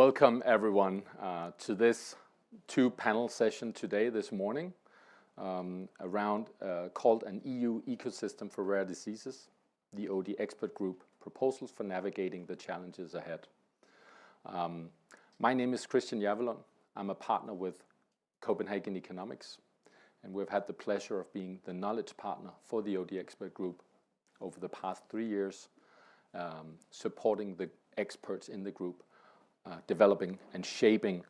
Welcome everyone to this two-panel session today, this morning, around called an EU Ecosystem for Rare Diseases, the OD Expert Group Proposals for Navigating the Challenges Ahead. My name is Christian Javelon. I'm a partner with Copenhagen Economics, and we've had the pleasure of being the knowledge partner for the OD Expert Group over the past 3 years, supporting the experts in the group, developing and shaping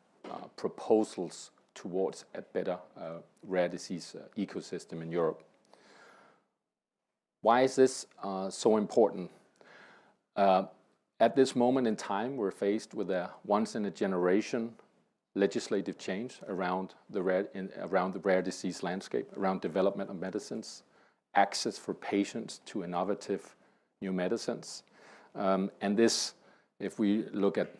proposals towards a better rare disease ecosystem in Europe. Why is this so important? At this moment in time, we're faced with a once-in-a-generation legislative change around the rare disease landscape, around development of medicines, access for patients to innovative new medicines. And this, if we look at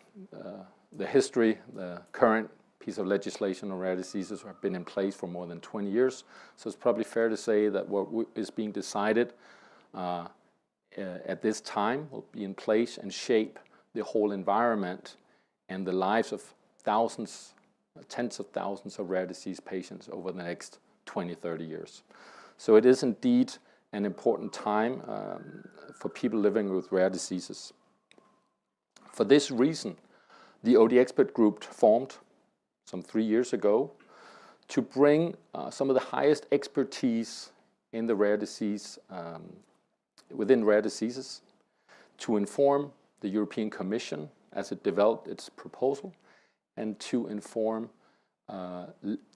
the history, the current piece of legislation on rare diseases have been in place for more than 20 years. So it's probably fair to say that what is being decided at this time will be in place and shape the whole environment and the lives of thousands, tens of thousands of rare disease patients over the next 20, 30 years. So it is indeed an important time for people living with rare diseases. For this reason, the OD Expert Group formed some 3 years ago to bring some of the highest expertise in the rare disease, within rare diseases, to inform the European Commission as it developed its proposal, and to inform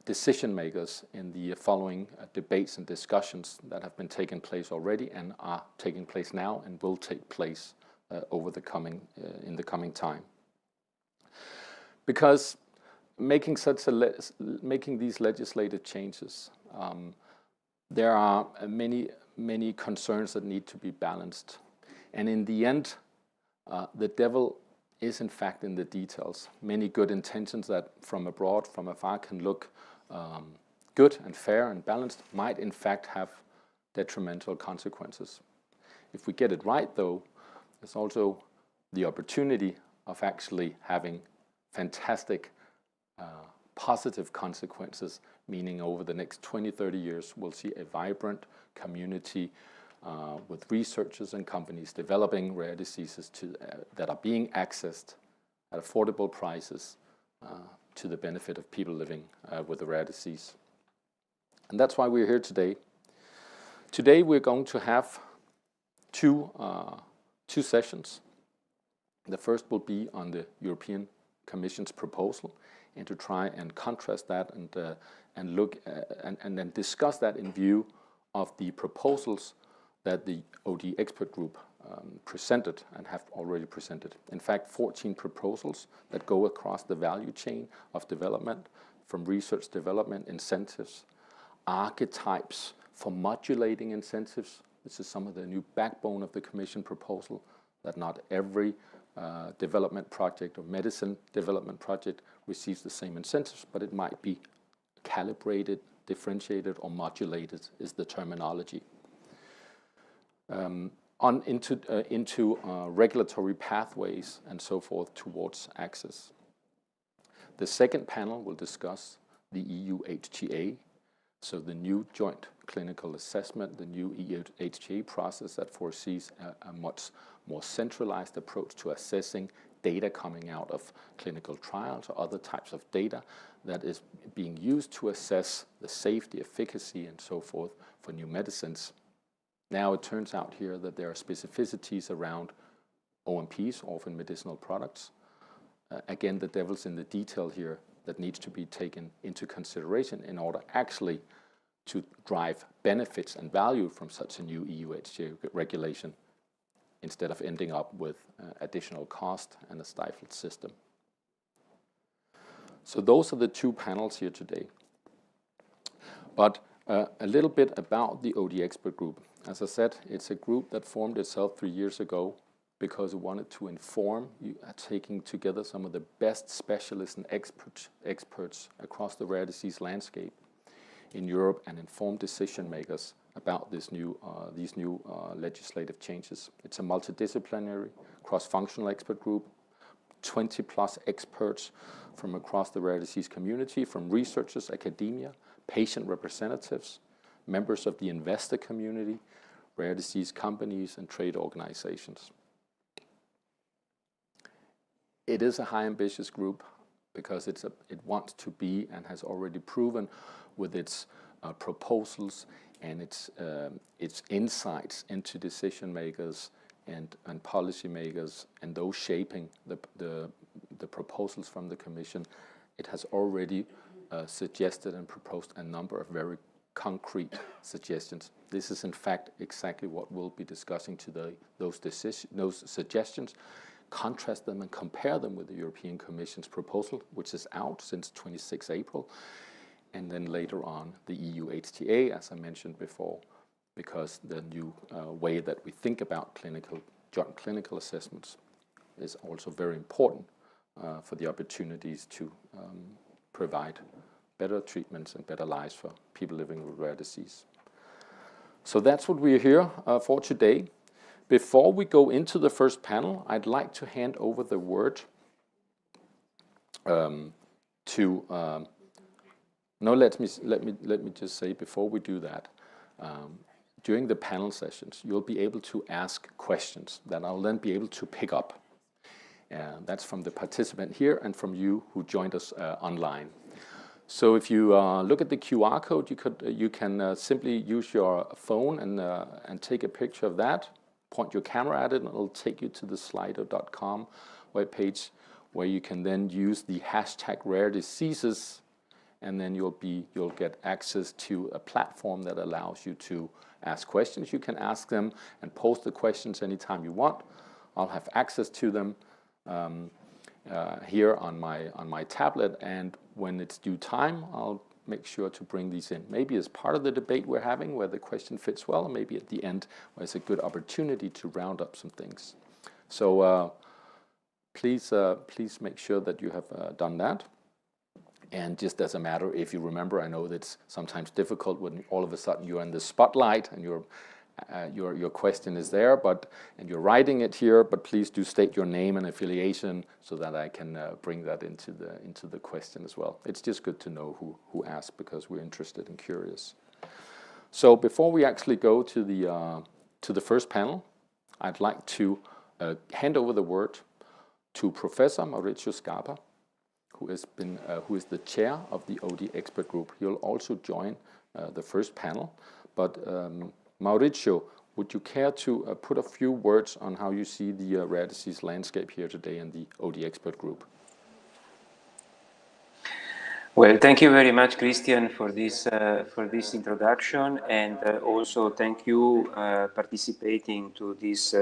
decision makers in the following debates and discussions that have been taking place already and are taking place now and will take place over the coming in the coming time. Because making these legislative changes, there are many concerns that need to be balanced, and in the end, the devil is in fact in the details. Many good intentions that from abroad, from afar, can look good and fair and balanced might in fact have detrimental consequences. If we get it right, though, there's also the opportunity of actually having fantastic positive consequences, meaning over the next 20, 30 years, we'll see a vibrant community with researchers and companies developing rare diseases that are being accessed at affordable prices to the benefit of people living with a rare disease. And that's why we're here today. Today we're going to have two sessions. The first will be on the European Commission's proposal, and to try and contrast that and look and then discuss that in view of the proposals that the OD Expert Group presented and have already presented. In fact, 14 proposals that go across the value chain of development, from research development, incentives, archetypes for modulating incentives. This is some of the new backbone of the Commission proposal, that not every development project or medicine development project receives the same incentives, but it might be calibrated, differentiated, or modulated is the terminology. Into regulatory pathways and so forth towards access. The second panel will discuss the EU HTA, so the new joint clinical assessment, the new EU HTA process that foresees a much more centralized approach to assessing data coming out of clinical trials or other types of data that is being used to assess the safety, efficacy, and so forth for new medicines. Now it turns out here that there are specificities around OMPs, orphan medicinal products. Again, the devil's in the detail here that needs to be taken into consideration in order actually to drive benefits and value from such a new EU HTA regulation, instead of ending up with additional cost and a stifled system. So those are the two panels here today. But a little bit about the OD Expert Group. As I said, it's a group that formed itself 3 years ago because it wanted to inform, taking together some of the best specialists and experts across the rare disease landscape in Europe and inform decision makers about these new legislative changes. It's a multidisciplinary, cross-functional expert group 20 plus experts from across the rare disease community, from researchers, academia, patient representatives, members of the investor community, rare disease companies, and trade organizations. It is a high ambitious group because it wants to be and has already proven with its proposals and its insights into decision makers and policy makers and those shaping the proposals from the Commission. It has already suggested and proposed a number of very concrete suggestions. This is in fact exactly what we'll be discussing today, those suggestions, contrast them and compare them with the European Commission's proposal, which is out since 26 April, and then later on the EU HTA, as I mentioned before, because the new way that we think about joint clinical assessments is also very important for the opportunities to provide better treatments and better lives for people living with rare disease. So that's what we're here for today. Before we go into the first panel, I'd like to hand over the word to. No, let me just say before we do that. During the panel sessions, you'll be able to ask questions that I'll then be able to pick up. That's from the participant here and from you who joined us online. So if you look at the QR code, you can simply use your phone and take a picture of that, point your camera at it, and it'll take you to the slido.com webpage, where you can then use the hashtag rare diseases, and then you'll get access to a platform that allows you to ask questions. You can ask them and post the questions anytime you want. I'll have access to them here on my tablet, and when it's due time, I'll make sure to bring these in. Maybe as part of the debate we're having where the question fits well, and maybe at the end where it's a good opportunity to round up some things. So please make sure that you have done that. And just as a matter, if you remember, I know that's sometimes difficult when all of a sudden you're in the spotlight and your question is there, and you're writing it here, but please do state your name and affiliation so that I can bring that into the question as well. It's just good to know who asked, because we're interested and curious. So before we actually go to the first panel, I'd like to hand over the word to Professor Maurizio Scarpa, who is the chair of the OD expert group. He'll also join the first panel, but Maurizio, would you care to put a few words on how you see the rare disease landscape here today in the OD expert group? Well, thank you very much, Christian, for this introduction, and also thank you participating to this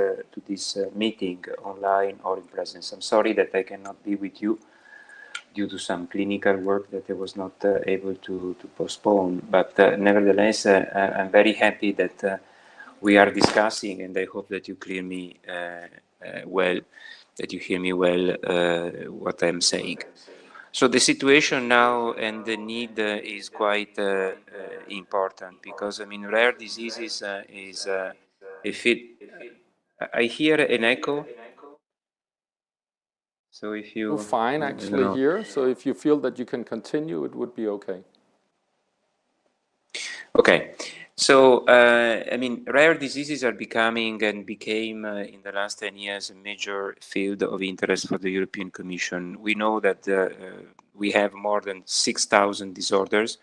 meeting online or in presence. I'm sorry that I cannot be with you due to some clinical work that I was not able to postpone. But nevertheless, I'm very happy that we are discussing, and I hope that you hear me well, what I'm saying. So the situation now and the need is quite important, because I mean rare diseases is a field. I hear an echo. So if you... You're fine actually here, so if you feel that you can continue, it would be okay. Okay, so I mean, rare diseases are becoming and became in the last 10 years a major field of interest for the European Commission. We know that we have more than 6,000 disorders.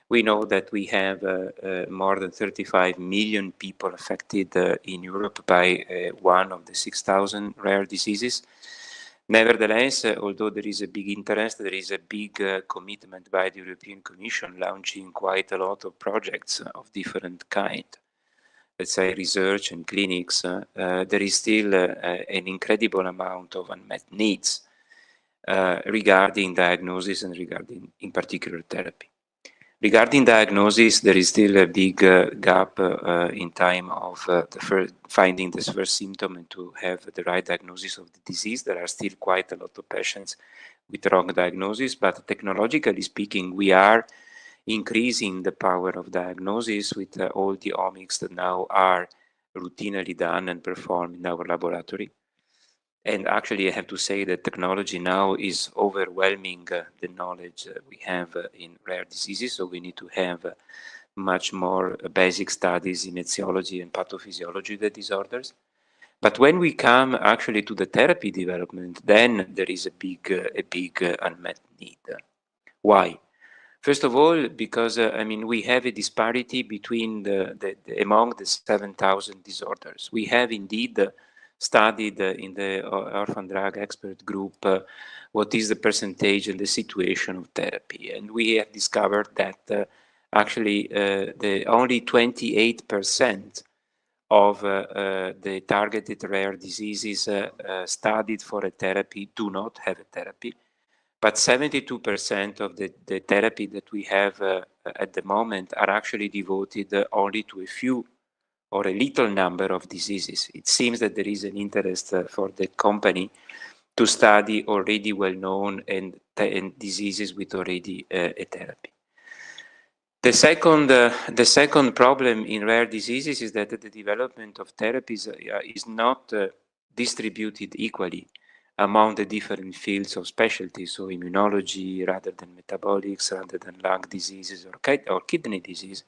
We know that we have more than 35 million people affected in Europe by one of the 6,000 rare diseases. Nevertheless, although there is a big interest, there is a big commitment by the European Commission launching quite a lot of projects of different kind, let's say research and clinics. There is still an incredible amount of unmet needs regarding diagnosis and regarding, in particular, therapy. Regarding diagnosis, there is still a big gap in time of finding the first symptom and to have the right diagnosis of the disease. There are still quite a lot of patients with wrong diagnosis, but technologically speaking, we are increasing the power of diagnosis with all the omics that now are routinely done and performed in our laboratory. And actually, I have to say that technology now is overwhelming the knowledge we have in rare diseases. So we need to have much more basic studies in etiology and pathophysiology of the disorders. But when we come actually to the therapy development, then there is a big unmet need. Why? First of all, because I mean, we have a disparity between among the 7,000 disorders. We have indeed studied in the orphan drug expert group what is the percentage and the situation of therapy, and we have discovered that actually the only 28% of the targeted rare diseases studied for a therapy do not have a therapy. But 72% of the therapy that we have at the moment are actually devoted only to a few or a little number of diseases. It seems that there is an interest for the company to study already well-known and diseases with already a therapy. The second problem in rare diseases is that the development of therapies is not distributed equally among the different fields of specialty, so immunology rather than metabolics, rather than lung diseases or kidney disease.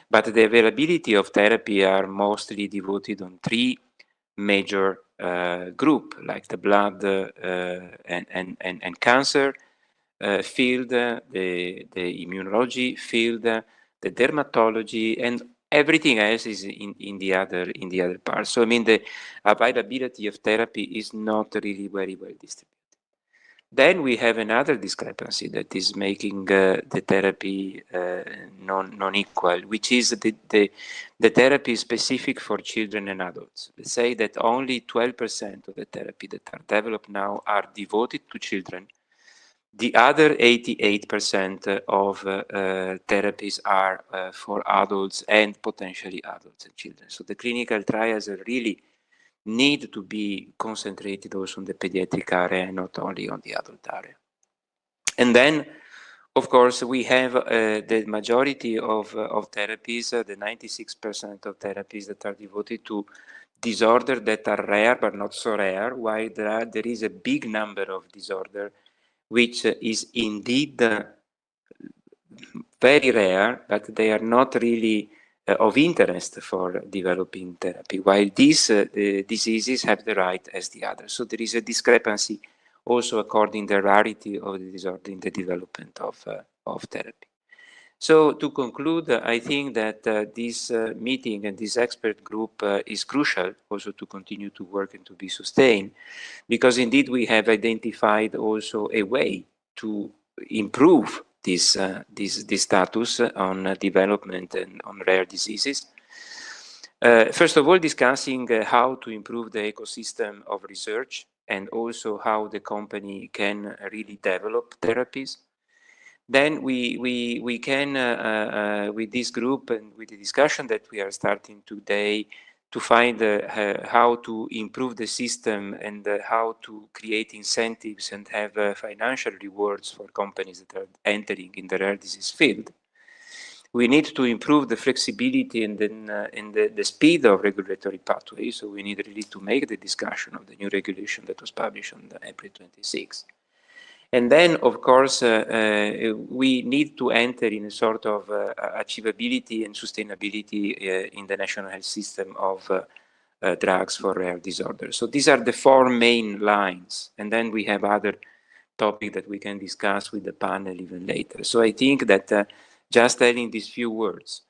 But the availability of therapy are mostly devoted on three major groups, like the blood and cancer field, the immunology field, the dermatology, and everything else is in the other part. So I mean, the availability of therapy is not really very well distributed. Then we have another discrepancy that is making the therapy non-equal, which is the therapy specific for children and adults. Let's say that only 12% of the therapy that are developed now are devoted to children. The other 88% of therapies are for adults and potentially adults and children. So the clinical trials really need to be concentrated also on the pediatric area and not only on the adult area. And then, of course, we have the majority of therapies, the 96% of therapies that are devoted to disorders that are rare but not so rare, while there is a big number of disorders which is indeed very rare, but they are not really of interest for developing therapy, while these diseases have the right as the others. So there is a discrepancy also according to the rarity of the disorder in the development of therapy. So to conclude, I think that this meeting and this expert group is crucial also to continue to work and to be sustained, because indeed we have identified also a way to improve this status on development and on rare diseases. First of all, discussing how to improve the ecosystem of research and also how the company can really develop therapies. Then we can, with this group and with the discussion that we are starting today, to find how to improve the system and how to create incentives and have financial rewards for companies that are entering in the rare disease field. We need to improve the flexibility and then the speed of regulatory pathways. So we need really to make the discussion of the new regulation that was published on April 26. And then, of course, we need to enter in a sort of achievability and sustainability in the national health system of drugs for rare disorders. So these are the four main lines. And then we have other topics that we can discuss with the panel even later. So I think that just telling these few words,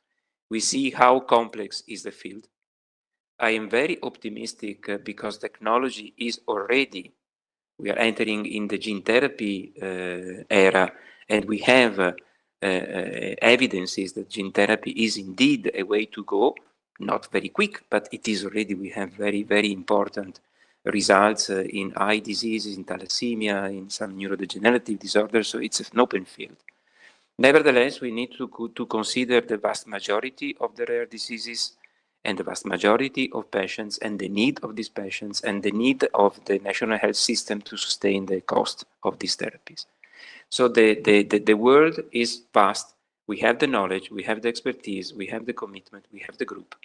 we see how complex is the field. I am very optimistic because technology is already, we are entering in the gene therapy era, and we have evidences that gene therapy is indeed a way to go, not very quick, but it is already, we have very, very important results in eye diseases, in thalassemia, in some neurodegenerative disorders, so it's an open field. Nevertheless, we need to consider the vast majority of the rare diseases and the vast majority of patients and the need of these patients and the need of the national health system to sustain the cost of these therapies. So the world is vast. We have the knowledge, we have the expertise, we have the commitment, we have the group.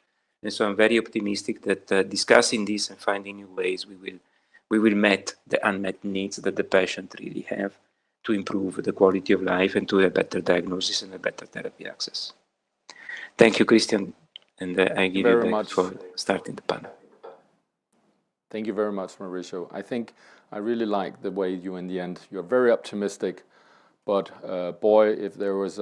And so I'm very optimistic that discussing this and finding new ways, we will we will meet the unmet needs that the patient really have to improve the quality of life and to have better diagnosis and a better therapy access. Thank you, Christian, and I give you back for starting the panel. Thank you very much, Mauricio. I think I really like the way you, in the end, you're very optimistic. But boy, if there was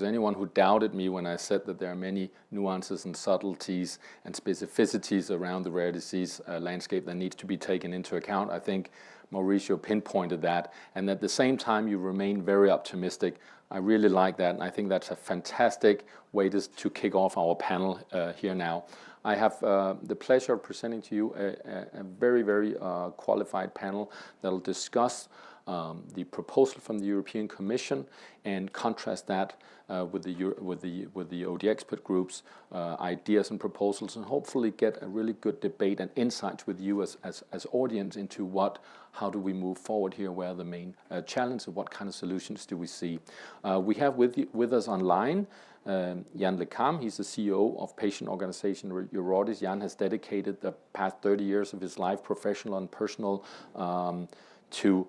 anyone who doubted me when I said that there are many nuances and subtleties and specificities around the rare disease landscape that needs to be taken into account, I think Mauricio pinpointed that. And at the same time, you remain very optimistic. I really like that, and I think that's a fantastic way to kick off our panel here now. I have the pleasure of presenting to you a very, very qualified panel that will discuss the proposal from the European Commission and contrast that with the OD expert groups, ideas and proposals, and hopefully get a really good debate and insights with you as audience into how do we move forward here, where are the main challenges, and what kind of solutions do we see. We have with us online Jan Lecam. He's the CEO of patient organization Eurotis. Jan has dedicated the past 30 years of his life, professional and personal, to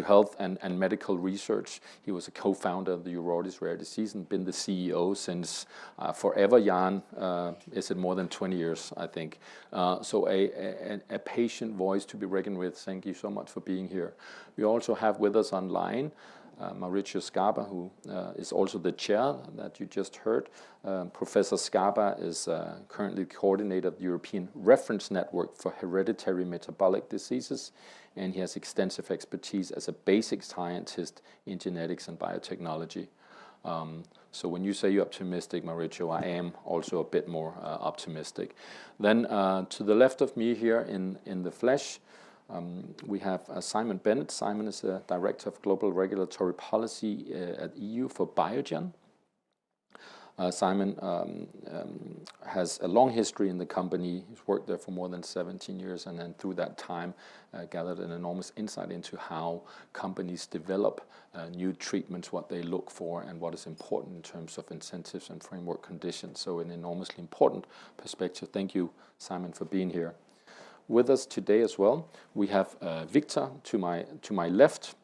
health and medical research. He was a co-founder of the Eurotis Rare Disease and been the CEO since forever. Jan, is it more than 20 years, I think. So a patient voice to be reckoned with. Thank you so much for being here. We also have with us online Mauricio Scarpa, who is also the chair that you just heard. Professor Scarpa is currently coordinator of the European Reference Network for Hereditary Metabolic Diseases, and he has extensive expertise as a basic scientist in genetics and biotechnology. So when you say you're optimistic, Mauricio, I am also a bit more optimistic. Then to the left of me here in the flesh, we have Simon Bennett. Simon is a Director of Global Regulatory Policy at EU for Biogen. Simon has a long history in the company. He's worked there for more than 17 years, and then through that time gathered an enormous insight into how companies develop new treatments, what they look for, and what is important in terms of incentives and framework conditions. So an enormously important perspective. Thank you, Simon, for being here. With us today as well, we have Victor to my left,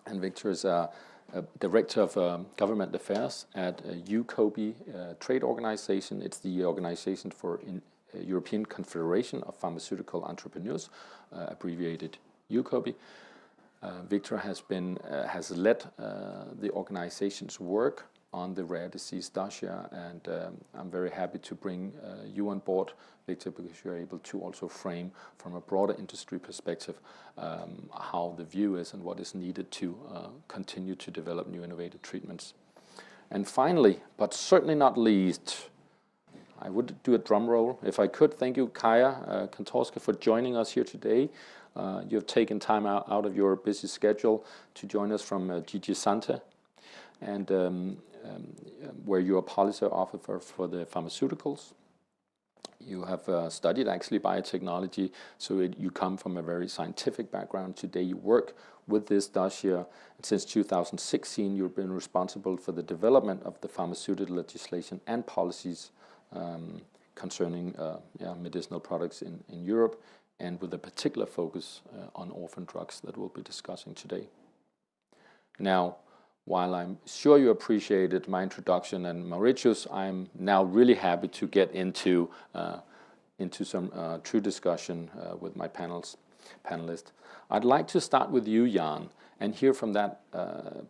and Victor is a Director of Government Affairs at EUCOBE trade organization. It's the organization for European Confederation of Pharmaceutical Entrepreneurs, abbreviated EUCOBE. Victor has led the organization's work on the rare disease dossier, and I'm very happy to bring you on board, Victor, because you're able to also frame from a broader industry perspective how the view is and what is needed to continue to develop new innovative treatments. And finally, but certainly not least, I would do a drum roll if I could. Thank you, Kaja Kantorska, for joining us here today. You have taken time out of your busy schedule to join us from GG Sante, and where you're a policy officer for the pharmaceuticals. You have studied actually biotechnology, so you come from a very scientific background. Today you work with this dossier, and since 2016 you've been responsible for the development of the pharmaceutical legislation and policies concerning medicinal products in Europe, and with a particular focus on orphan drugs that we'll be discussing today. Now, while I'm sure you appreciated my introduction and Mauricio's, I'm now really happy to get into some true discussion with my panelists. I'd like to start with you, Jan, and hear from that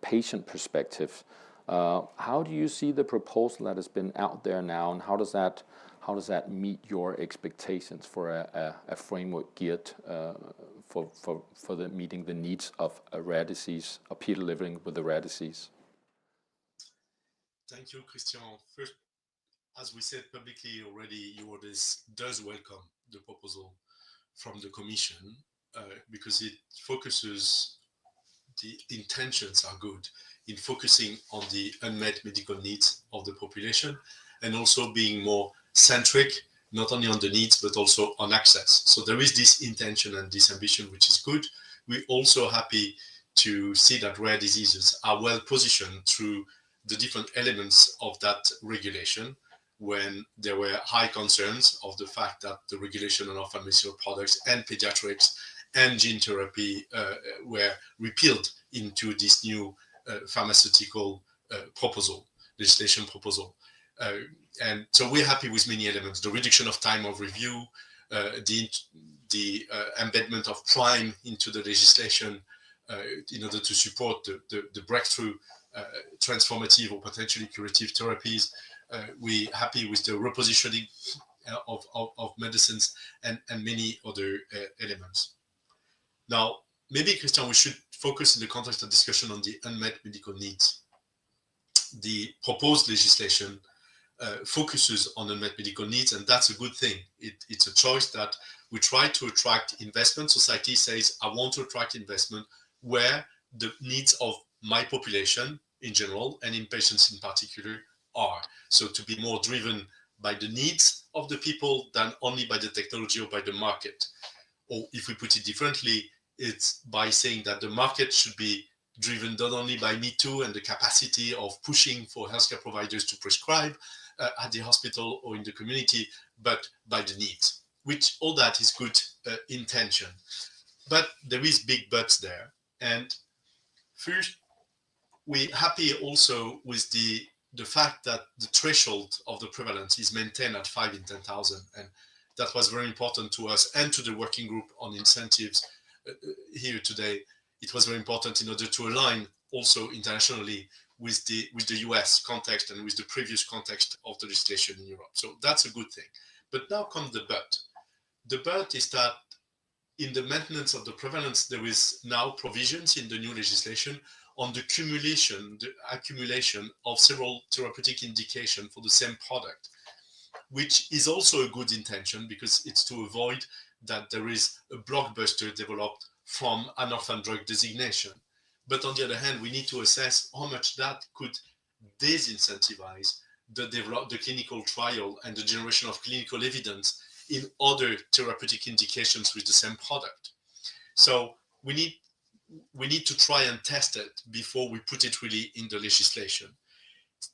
patient perspective. How do you see the proposal that has been out there now, and how does that meet your expectations for a framework geared for meeting the needs of a rare disease, of people living with a rare disease? Thank you, Christian. First, as we said publicly already, Eurotis does welcome the proposal from the Commission because it focuses, the intentions are good in focusing on the unmet medical needs of the population, and also being more centric, not only on the needs, but also on access. So there is this intention and this ambition, which is good. We're also happy to see that rare diseases are well positioned through the different elements of that regulation. when there were high concerns of the fact that the regulation on orphan medicinal products and pediatrics and gene therapy were repealed into this new pharmaceutical legislation proposal. And so we're happy with many elements: the reduction of time of review, the embedment of prime into the legislation in order to support the breakthrough transformative or potentially curative therapies. We're happy with the repositioning of medicines and many other elements. Now, maybe, Christian, we should focus in the context of discussion on the unmet medical needs. The proposed legislation focuses on unmet medical needs, and that's a good thing. It's a choice that we try to attract investment. Society says, I want to attract investment where the needs of my population in general and in patients in particular are. So to be more driven by the needs of the people than only by the technology or by the market. Or if we put it differently, it's by saying that the market should be driven not only by Me Too and the capacity of pushing for healthcare providers to prescribe at the hospital or in the community, but by the needs, which all that is good intention. But there is big buts there. And first, we're happy also with the fact that the threshold of the prevalence is maintained at 5 in 10,000. And that was very important to us and to the working group on incentives here today. It was very important in order to align also internationally with the US context and with the previous context of the legislation in Europe. So that's a good thing. But now comes the but. The but is that in the maintenance of the prevalence, there is now provisions in the new legislation on the accumulation of several therapeutic indications for the same product, which is also a good intention because it's to avoid that there is a blockbuster developed from an orphan drug designation. But on the other hand, we need to assess how much that could disincentivize the clinical trial and the generation of clinical evidence in other therapeutic indications with the same product. So we need to try and test it before we put it really in the legislation.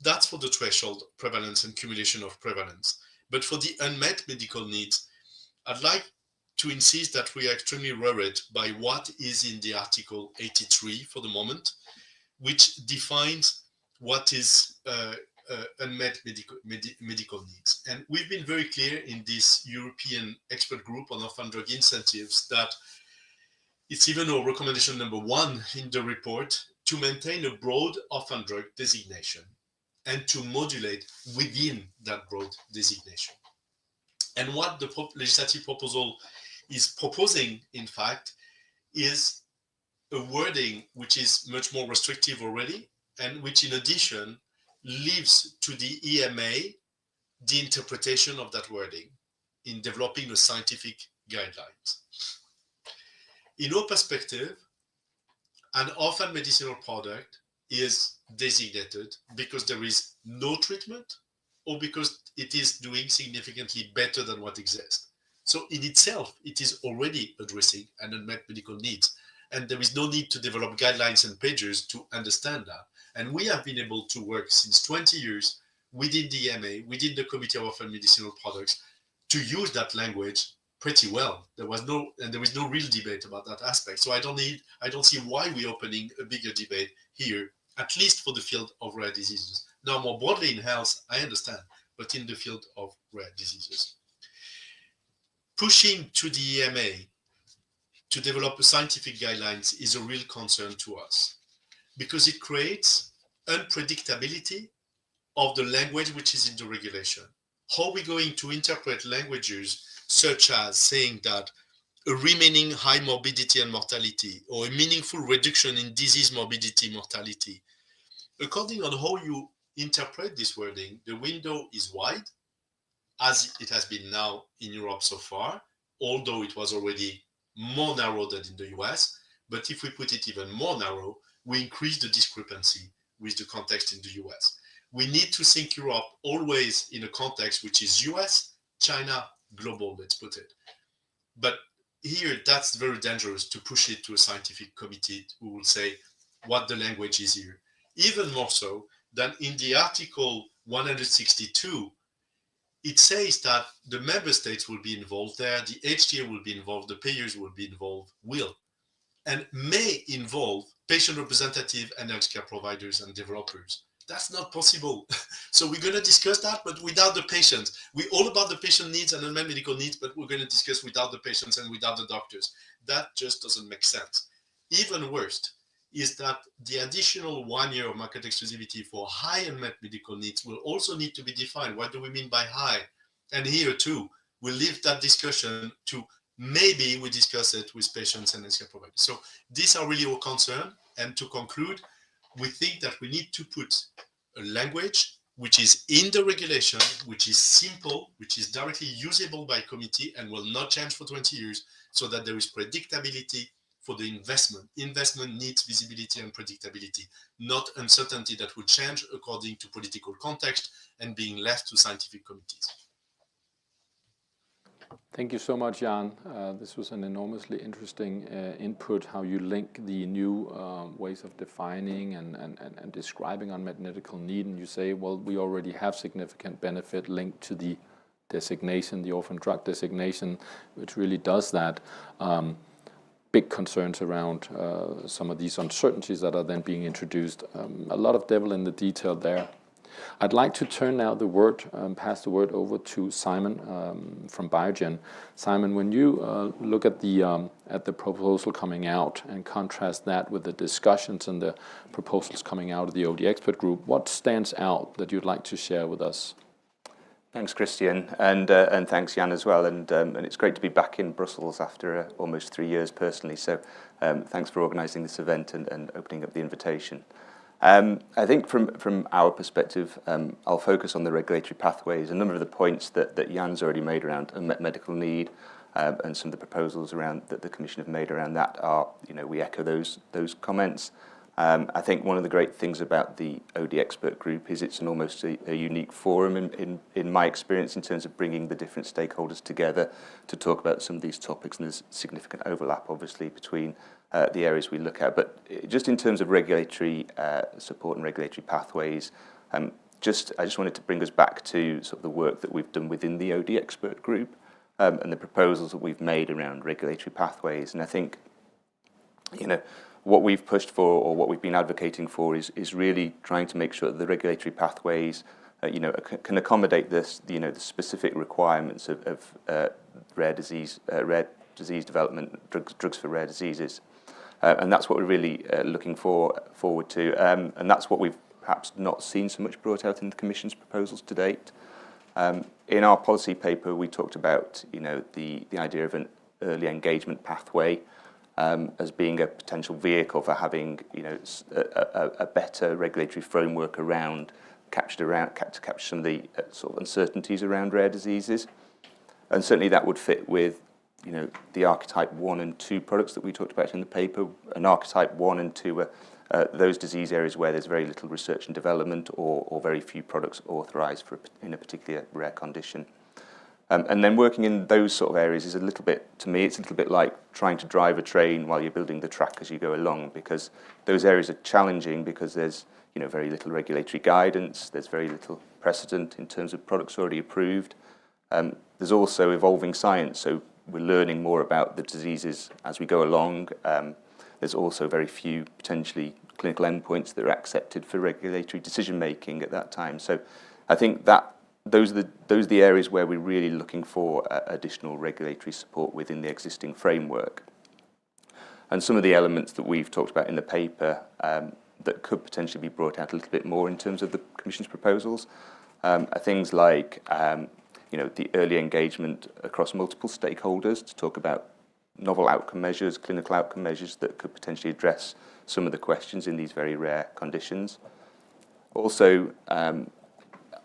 That's for the threshold prevalence and cumulation of prevalence. But for the unmet medical needs, I'd like to insist that we are extremely worried by what is in the Article 83 for the moment, which defines what is unmet medical needs. And we've been very clear in this European expert group on orphan drug incentives that it's even our recommendation number 1 in the report to maintain a broad orphan drug designation and to modulate within that broad designation. And what the legislative proposal is proposing, in fact, is a wording which is much more restrictive already, and which in addition leaves to the EMA the interpretation of that wording in developing a scientific guidelines. In our perspective, an orphan medicinal product is designated because there is no treatment or because it is doing significantly better than what exists. So in itself, it is already addressing an unmet medical needs. And there is no need to develop guidelines and pages to understand that. And we have been able to work since 20 years within the EMA, within the Committee of Orphan Medicinal Products, to use that language pretty well. There is no real debate about that aspect. So I don't see why we're opening a bigger debate here, at least for the field of rare diseases. Now, more broadly in health, I understand, but in the field of rare diseases. Pushing to the EMA to develop scientific guidelines is a real concern to us because it creates unpredictability of the language which is in the regulation. How are we going to interpret languages such as saying that a remaining high morbidity and mortality or a meaningful reduction in disease morbidity mortality? According on how you interpret this wording, the window is wide, as it has been now in Europe so far, although it was already more narrow than in the US. But if we put it even more narrow, we increase the discrepancy with the context in the US. We need to think Europe always in a context which is US, China, global, let's put it. But here, that's very dangerous to push it to a scientific committee who will say what the language is here. Even more so than in the Article 162, it says that the member states will be involved there, the HTA will be involved, the payers will be involved, and may involve patient representative and healthcare providers and developers. That's not possible. So we're going to discuss that, but without the patients. We're all about the patient needs and unmet medical needs, but we're going to discuss without the patients and without the doctors. That just doesn't make sense. Even worse is that the additional 1 year of market exclusivity for high unmet medical needs will also need to be defined. What do we mean by high? And here too, we'll leave that discussion to maybe we discuss it with patients and healthcare providers. So these are really our concern. And to conclude, we think that we need to put a language which is in the regulation, which is simple, which is directly usable by committee and will not change for 20 years, so that there is predictability for the investment. Investment needs visibility and predictability, not uncertainty that will change according to political context and being left to scientific committees. Thank you so much, Jan. This was an enormously interesting input, how you link the new ways of defining and describing unmet medical need. And you say, well, we already have significant benefit linked to the designation, the orphan drug designation, which really does that. Big concerns around some of these uncertainties that are then being introduced. A lot of devil in the detail there. I'd like to turn now the word, pass the word over to Simon from Biogen. Simon, when you look at the proposal coming out and contrast that with the discussions and the proposals coming out of the OD expert group, what stands out that you'd like to share with us? Thanks, Christian, and thanks, Jan, as well. And it's great to be back in Brussels after almost 3 years personally. So thanks for organising this event and opening up the invitation. I think from our perspective, I'll focus on the regulatory pathways. A number of the points that Jan's already made around unmet medical need and some of the proposals around that the Commission have made around that are, we echo those comments. I think one of the great things about the OD expert group is it's almost a unique forum in my experience in terms of bringing the different stakeholders together to talk about some of these topics, and there's significant overlap obviously between the areas we look at. But just in terms of regulatory support and regulatory pathways, I just wanted to bring us back to sort of the work that we've done within the OD expert group and the proposals that we've made around regulatory pathways. And I think, what we've pushed for or what we've been advocating for is really trying to make sure that the regulatory pathways can accommodate this, the specific requirements of rare disease development, drugs for rare diseases. And that's what we're really looking forward to. And that's what we've perhaps not seen so much brought out in the Commission's proposals to date. In our policy paper, we talked about, the idea of an early engagement pathway as being a potential vehicle for having, a better regulatory framework to capture some of the sort of uncertainties around rare diseases. And certainly that would fit with, the archetype 1 and 2 products that we talked about in the paper. And archetype 1 and 2 are those disease areas where there's very little research and development or very few products authorised in a particular rare condition. And then working in those sort of areas is to me, it's a little bit like trying to drive a train while you're building the track as you go along, because those areas are challenging because there's, very little regulatory guidance, there's very little precedent in terms of products already approved. There's also evolving science, so we're learning more about the diseases as we go along. There's also very few potentially clinical endpoints that are accepted for regulatory decision making at that time. So I think that those are the areas where we're really looking for additional regulatory support within the existing framework. And some of the elements that we've talked about in the paper that could potentially be brought out a little bit more in terms of the Commission's proposals are things like the early engagement across multiple stakeholders to talk about novel outcome measures, clinical outcome measures that could potentially address some of the questions in these very rare conditions. Also,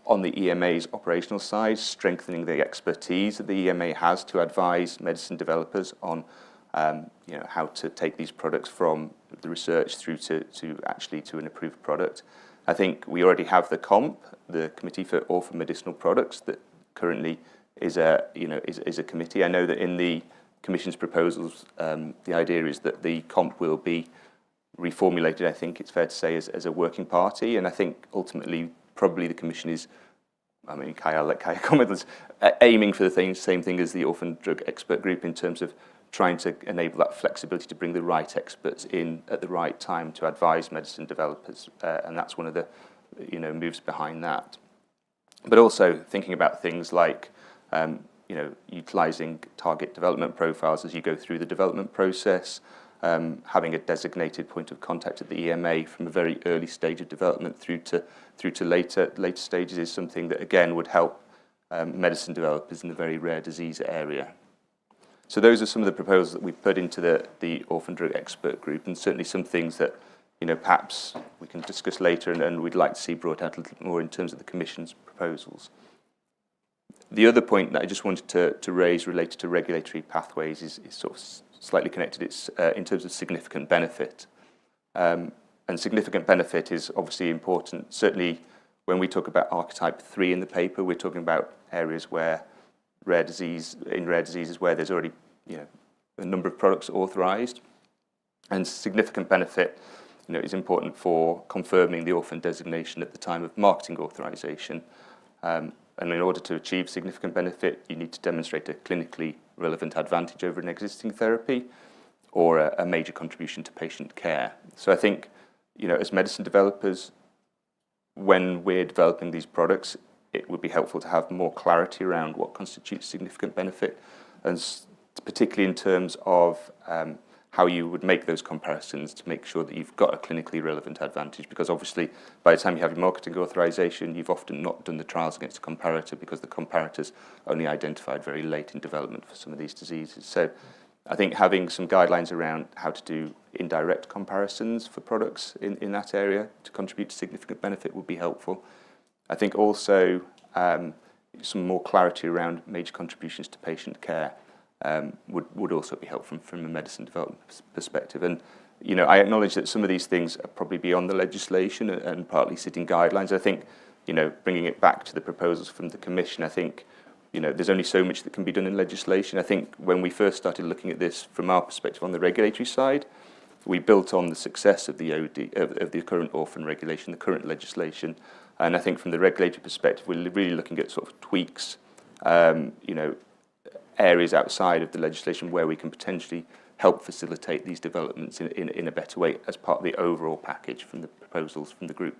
on the EMA's operational side, strengthening the expertise that the EMA has to advise medicine developers on how to take these products from the research through to an approved product. I think we already have the COMP, the Committee for Orphan Medicinal Products, that currently is a committee. I know that in the Commission's proposals, the idea is that the COMP will be reformulated, I think it's fair to say, as a working party. And I think ultimately, probably the Commission is I mean, I'll let Kaya comment on this, aiming for the same thing as the Orphan Drug Expert Group in terms of trying to enable that flexibility to bring the right experts in at the right time to advise medicine developers, and that's one of the moves behind that. But also thinking about things like utilising target development profiles as you go through the development process, having a designated point of contact at the EMA from a very early stage of development through to later stages is something that again would help medicine developers in the very rare disease area. So those are some of the proposals that we've put into the Orphan Drug Expert Group, and certainly some things that perhaps we can discuss later and we'd like to see brought out a little more in terms of the Commission's proposals. The other point that I just wanted to raise related to regulatory pathways is sort of slightly connected. It's in terms of significant benefit. And significant benefit is obviously important. Certainly when we talk about archetype 3 in the paper, we're talking about areas where rare diseases where there's already a number of products authorized. And significant benefit is important for confirming the orphan designation at the time of marketing authorization. And in order to achieve significant benefit, you need to demonstrate a clinically relevant advantage over an existing therapy or a major contribution to patient care. So I think, as medicine developers, when we're developing these products, it would be helpful to have more clarity around what constitutes significant benefit, and particularly in terms of how you would make those comparisons to make sure that you've got a clinically relevant advantage, because obviously by the time you have your marketing authorization, you've often not done the trials against a comparator because the comparator's only identified very late in development for some of these diseases. So I think having some guidelines around how to do indirect comparisons for products in that area to contribute to significant benefit would be helpful. I think also some more clarity around major contributions to patient care would also be helpful from a medicine development perspective. And I acknowledge that some of these things are probably beyond the legislation and partly sitting guidelines. I think bringing it back to the proposals from the Commission, I think there's only so much that can be done in legislation. I think when we first started looking at this from our perspective on the regulatory side, we built on the success of the of the current orphan regulation, the current legislation. And I think from the regulatory perspective, we're really looking at sort of tweaks, areas outside of the legislation where we can potentially help facilitate these developments in a better way as part of the overall package from the proposals from the group.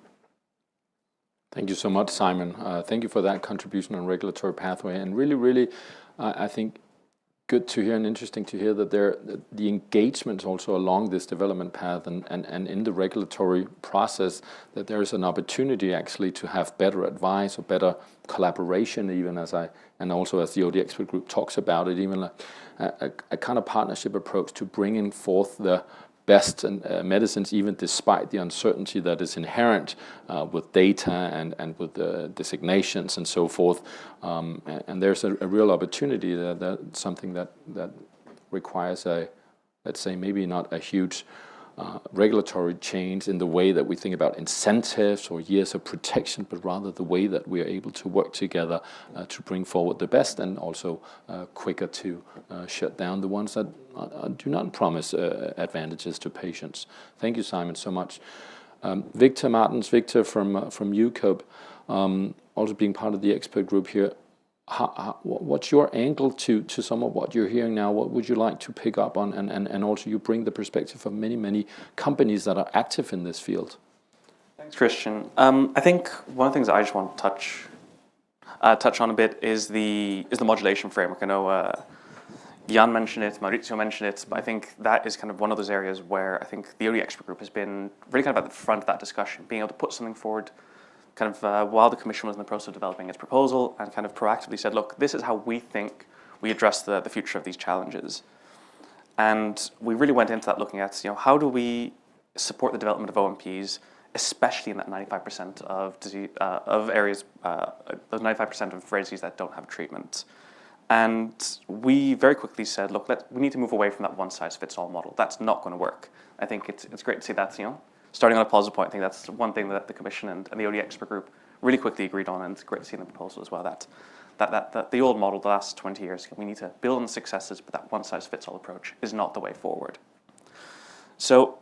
Thank you so much, Simon. Thank you for that contribution on regulatory pathway. And really, I think good to hear and interesting to hear that the engagement also along this development path and in the regulatory process, that there is an opportunity actually to have better advice or better collaboration, even and also as the OD Expert Group talks about it, even a kind of partnership approach to bringing forth the best medicines, even despite the uncertainty that is inherent with data and with designations and so forth. And there's a real opportunity that's something that requires let's say, maybe not a huge regulatory change in the way that we think about incentives or years of protection, but rather the way that we are able to work together to bring forward the best and also quicker to shut down the ones that do not promise advantages to patients. Thank you, Simon, so much. Victor Martens, Victor from UCOB, also being part of the expert group here. What's your angle to some of what you're hearing now? What would you like to pick up on? And also you bring the perspective of many companies that are active in this field. Thanks, Christian. I think one of the things I just want to touch on a bit is the modulation framework. I know Jan mentioned it, Maurizio mentioned it, but I think that is kind of one of those areas where I think the OD Expert Group has been really kind of at the front of that discussion, being able to put something forward kind of while the Commission was in the process of developing its proposal, and kind of proactively said, look, this is how we think we address the future of these challenges. And we really went into that looking at, how do we support the development of OMPs, especially in that 95% of areas, those 95% of rare disease that don't have treatment. And we very quickly said, look, we need to move away from that one-size-fits-all model. That's not going to work. I think it's great to see that, starting on a positive point. I think that's one thing that the Commission and the OD Expert Group really quickly agreed on, and it's great to see in the proposal as well that the old model, the last 20 years, we need to build on the successes, but that one-size-fits-all approach is not the way forward. So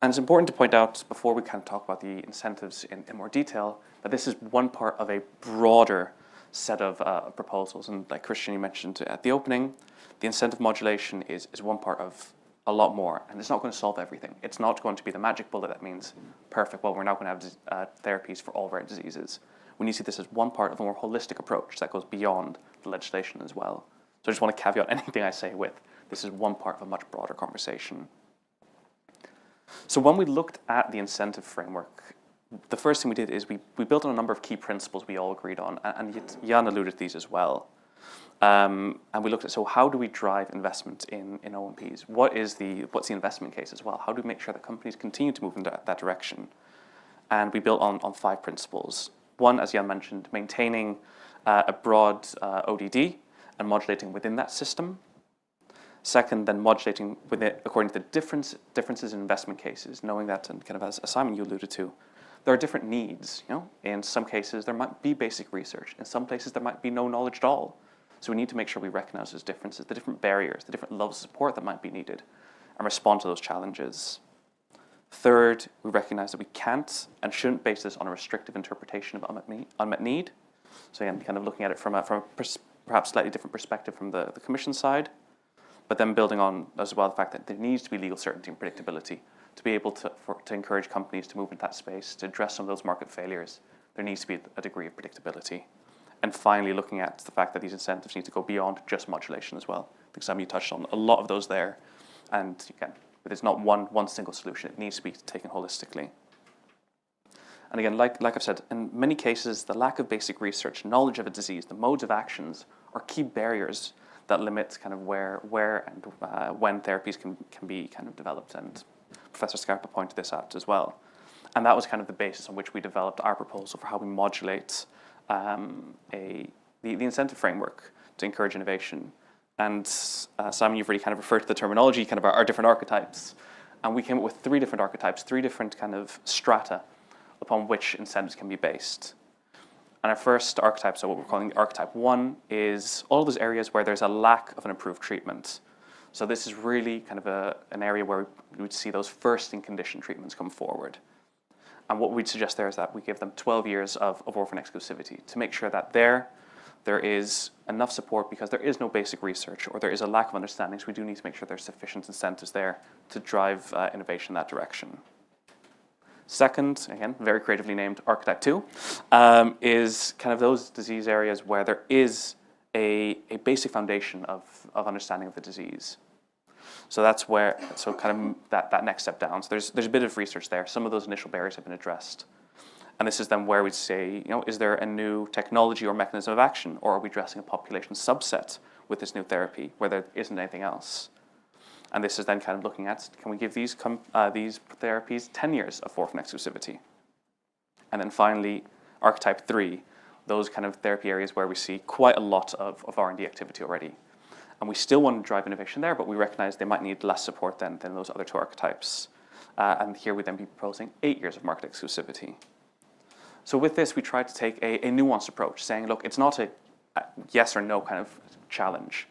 And it's important to point out, before we kind of talk about the incentives in more detail, that this is one part of a broader set of proposals. And like Christian, you mentioned at the opening, the incentive modulation is one part of a lot more, and it's not going to solve everything. It's not going to be the magic bullet that means, perfect, well, we're now going to have therapies for all rare diseases. We need to see this as one part of a more holistic approach that goes beyond the legislation as well. So I just want to caveat anything I say with, this is one part of a much broader conversation. So when we looked at the incentive framework, the first thing we did is we built on a number of key principles we all agreed on, and Jan alluded to these as well. And we looked at, so how do we drive investment in OMPs? What's the investment case as well? How do we make sure that companies continue to move in that direction? And we built on 5 principles. One, as Jan mentioned, maintaining a broad ODD and modulating within that system. Second, then modulating with it according to the differences in investment cases, knowing that, and kind of as Simon, you alluded to, there are different needs. In some cases, there might be basic research. In some places, there might be no knowledge at all. So we need to make sure we recognize those differences, the different barriers, the different levels of support that might be needed, and respond to those challenges. Third, we recognize that we can't and shouldn't base this on a restrictive interpretation of unmet need. So again, kind of looking at it from a perhaps slightly different perspective from the Commission side, but then building on as well the fact that there needs to be legal certainty and predictability to be able to encourage companies to move into that space, to address some of those market failures. There needs to be a degree of predictability. And finally, looking at the fact that these incentives need to go beyond just modulation as well. I think Sam, you touched on a lot of those there. And again, there's not one single solution. It needs to be taken holistically. And again, like I've said, in many cases, the lack of basic research, knowledge of a disease, the modes of actions are key barriers that limit kind of where and when therapies can be kind of developed. And Professor Scarpa pointed this out as well. And that was kind of the basis on which we developed our proposal for how we modulate the incentive framework to encourage innovation. And Simon, you've already kind of referred to the terminology, kind of our different archetypes. And we came up with 3 different archetypes, 3 different kind of strata upon which incentives can be based. And our first archetype, so what we're calling archetype 1, is all those areas where there's a lack of an approved treatment. So this is really kind of an area where we would see those first-in-condition treatments come forward. And what we'd suggest there is that we give them 12 years of orphan exclusivity to make sure that there is enough support, because there is no basic research or there is a lack of understanding, so we do need to make sure there's sufficient incentives there to drive innovation in that direction. Second, again, very creatively named archetype 2, is kind of those disease areas where there is a basic foundation of understanding of the disease. So that's where, so kind of that next step down. So there's a bit of research there. Some of those initial barriers have been addressed. And this is then where we'd say, is there a new technology or mechanism of action, or are we addressing a population subset with this new therapy where there isn't anything else? And this is then kind of looking at, can we give these therapies 10 years of orphan exclusivity? And then finally, archetype 3, those kind of therapy areas where we see quite a lot of R&D activity already. And we still want to drive innovation there, but we recognize they might need less support than those other 2 archetypes. And here we'd then be proposing 8 years of market exclusivity. So with this, we try to take a nuanced approach, saying, look, it's not a yes or no kind of challenge.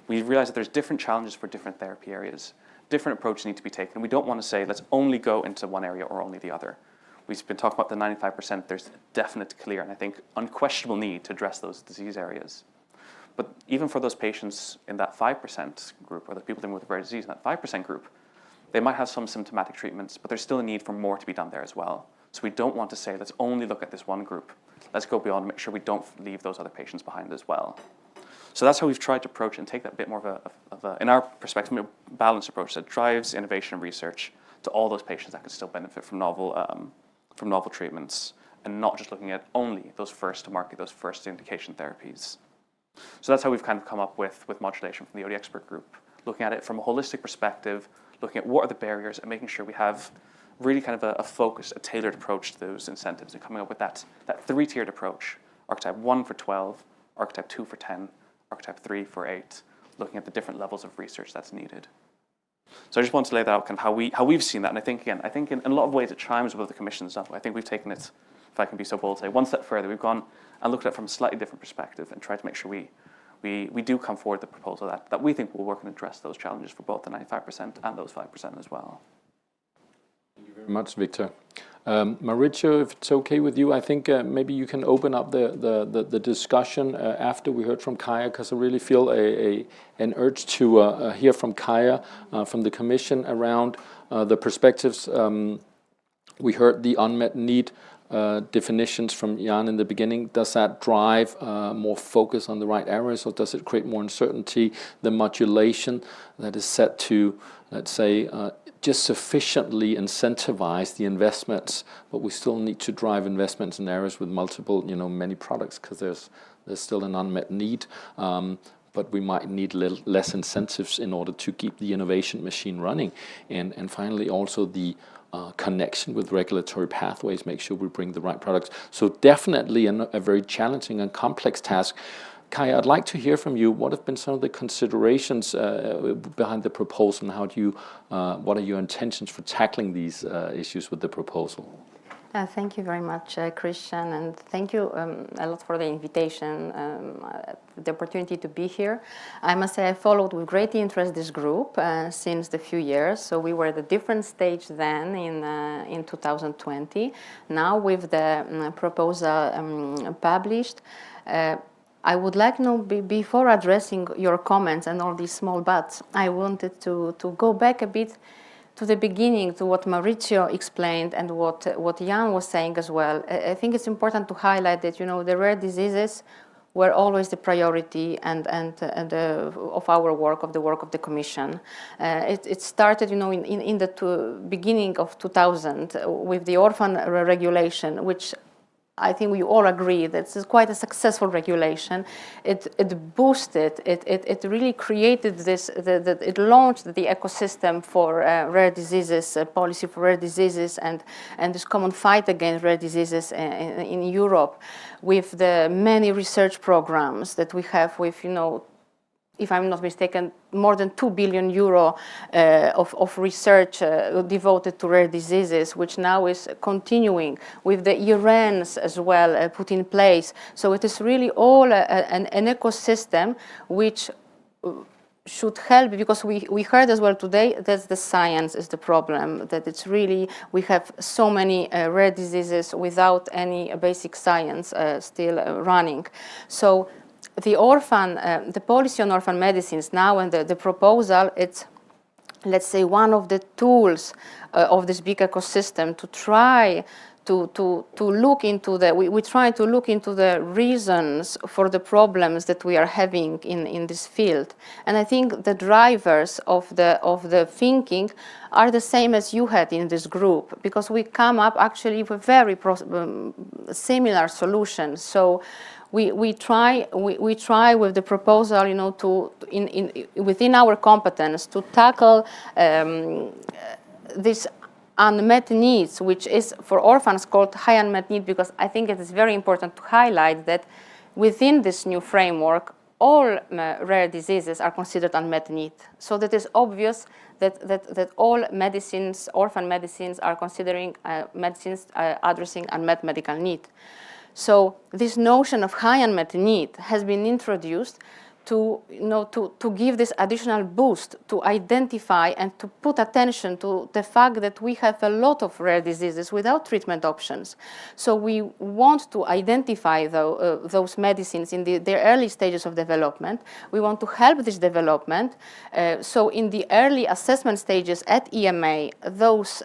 We realize that there's different challenges for different therapy areas. Different approaches need to be taken. We don't want to say, let's only go into one area or only the other. We've been talking about the 95%. There's a definite, clear, and I think unquestionable need to address those disease areas. But even for those patients in that 5% group, or the people living with rare disease in that 5% group, they might have some symptomatic treatments, but there's still a need for more to be done there as well. So we don't want to say, let's only look at this one group. Let's go beyond and make sure we don't leave those other patients behind as well. So that's how we've tried to approach and take that bit more of a in our perspective, a balanced approach that drives innovation and research to all those patients that can still benefit from novel treatments, and not just looking at only those first to market, those first indication therapies. So that's how we've kind of come up with modulation from the OD expert group, looking at it from a holistic perspective, looking at what are the barriers and making sure we have really kind of a focused, a tailored approach to those incentives, and coming up with that 3-tiered approach, archetype 1 for 12, archetype 2 for 10, archetype 3 for 8, looking at the different levels of research that's needed. So I just want to lay that out, kind of how we've seen that. And I think in a lot of ways it chimes with the Commission's stuff. I think we've taken it, if I can be so bold, say one step further. We've gone and looked at it from a slightly different perspective and tried to make sure we do come forward with a proposal that we think will work and address those challenges for both the 95% and those 5% as well. Very much, Victor. Maurizio, if it's okay with you, I think maybe you can open up the discussion after we heard from Kaya, because I really feel an urge to hear from Kaya, from the Commission, around the perspectives. We heard the unmet need definitions from Jan in the beginning. Does that drive more focus on the right areas, or does it create more uncertainty? The modulation that is set to, let's say, just sufficiently incentivize the investments, but we still need to drive investments in areas with multiple, many products, because there's still an unmet need. But we might need less incentives in order to keep the innovation machine running. And finally, also the connection with regulatory pathways, make sure we bring the right products. So definitely a very challenging and complex task. Kaya, I'd like to hear from you. What have been some of the considerations behind the proposal, and how do you, what are your intentions for tackling these issues with the proposal? Thank you very much, Christian, and thank you a lot for the invitation, the opportunity to be here. I must say I followed with great interest this group since the few years. So we were at a different stage then in 2020. Now with the proposal published, I would like to know, before addressing your comments and all these small buts, I wanted to go back a bit to the beginning, to what Maurizio explained and what Jan was saying as well. I think it's important to highlight that, the rare diseases were always the priority of our work, of the work of the Commission. It started, in the beginning of 2000 with the Orphan Regulation, which I think we all agree that it's quite a successful regulation. It boosted, it really created this, it launched the ecosystem for rare diseases, policy for rare diseases, and this common fight against rare diseases in Europe, with the many research programs that we have with, if I'm not mistaken, more than 2 billion euro of research devoted to rare diseases, which now is continuing, with the ERNs as well put in place. So it is really all an ecosystem which should help, because we heard as well today that the science is the problem, that it's really, we have so many rare diseases without any basic science still running. So the the policy on orphan medicines now, and the proposal, it's, let's say, one of the tools of this big ecosystem to try to look into we try to look into the reasons for the problems that we are having in this field. And I think the drivers of the thinking are the same as you had in this group, because we come up actually with very similar solutions. So we try with the proposal, within our competence to tackle this unmet needs, which is for orphans called high unmet need, because I think it is very important to highlight that within this new framework, all rare diseases are considered unmet need. So that is obvious that all medicines, orphan medicines, are considering medicines addressing unmet medical need. So this notion of high unmet need has been introduced to give this additional boost, to identify and to put attention to the fact that we have a lot of rare diseases without treatment options. So we want to identify those medicines in their early stages of development. We want to help this development. So in the early assessment stages at EMA, those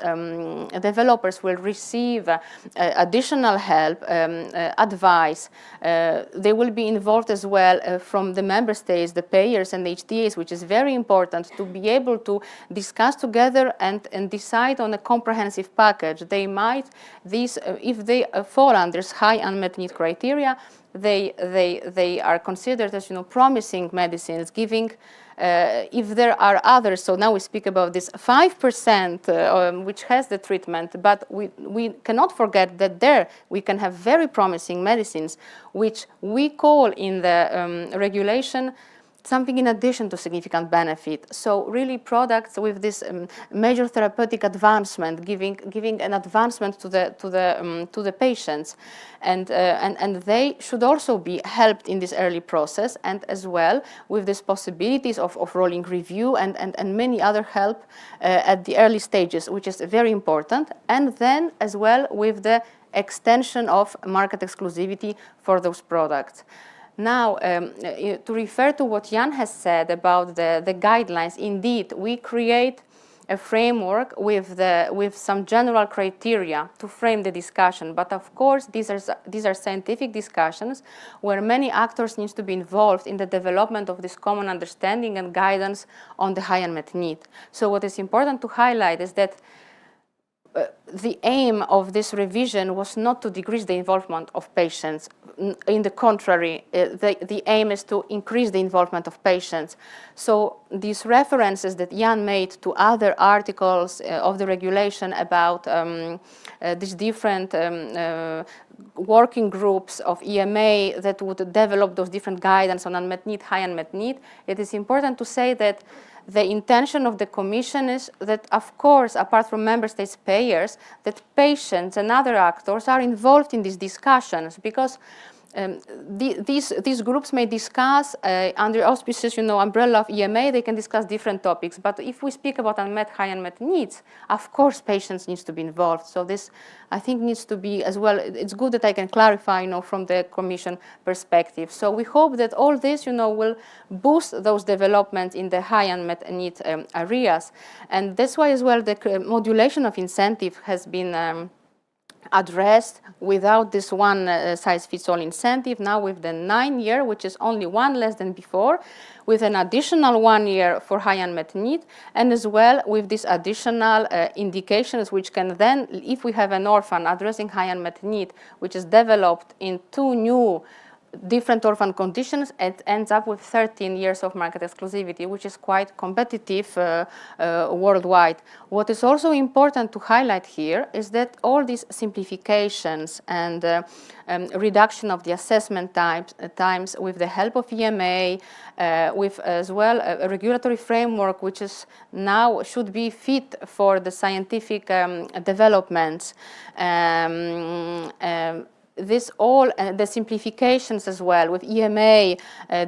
developers will receive additional help, advice. They will be involved as well from the member states, the payers and the HTAs, which is very important to be able to discuss together and decide on a comprehensive package. They might, if they fall under high unmet need criteria, they are considered as promising medicines, giving if there are others. So now we speak about this 5% which has the treatment, but we cannot forget that there we can have very promising medicines, which we call in the regulation something in addition to significant benefit. So really products with this major therapeutic advancement, giving an advancement to the patients, and they should also be helped in this early process, and as well with these possibilities of rolling review and many other help at the early stages, which is very important, and then as well with the extension of market exclusivity for those products. Now, to refer to what Jan has said about the guidelines, indeed, we create a framework with some general criteria to frame the discussion. But of course, these are scientific discussions where many actors need to be involved in the development of this common understanding and guidance on the high unmet need. So what is important to highlight is that the aim of this revision was not to decrease the involvement of patients. In the contrary, the aim is to increase the involvement of patients. So these references that Jan made to other articles of the regulation about these different working groups of EMA that would develop those different guidance on unmet need, high unmet need, it is important to say that the intention of the Commission is that, of course, apart from member states payers, that patients and other actors are involved in these discussions, because these groups may discuss under auspices, umbrella of EMA, they can discuss different topics. But if we speak about high unmet needs, of course, patients need to be involved. So this, I think, needs to be as well. It's good that I can clarify, from the Commission perspective. So we hope that all this, will boost those developments in the high unmet need areas, and that's why as well the modulation of incentive has been addressed without this one-size-fits-all incentive, now with the 9-year, which is only one less than before, with an additional 1 year for high unmet need, and as well with these additional indications, which can then, if we have an orphan addressing high unmet need, which is developed in 2 new different orphan conditions, it ends up with 13 years of market exclusivity, which is quite competitive worldwide. What is also important to highlight here is that all these simplifications and reduction of the assessment times with the help of EMA, with as well a regulatory framework which is now should be fit for the scientific developments. This all, the simplifications as well with EMA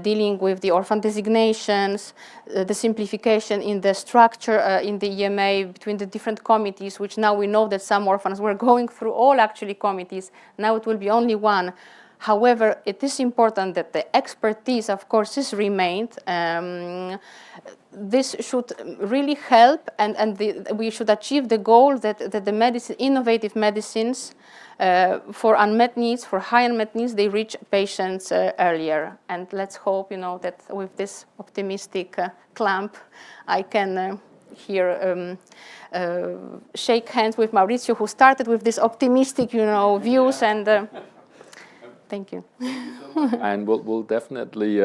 dealing with the orphan designations, the simplification in the structure in the EMA between the different committees, which now we know that some orphans were going through all actually committees. Now it will be only one. However, it is important that the expertise, of course, is remained. This should really help, and we should achieve the goal that the innovative medicines for unmet needs, for high unmet needs, they reach patients earlier. And let's hope, that with this optimistic clamp, I can here shake hands with Maurizio, who started with this optimistic, views, and thank you. And we'll definitely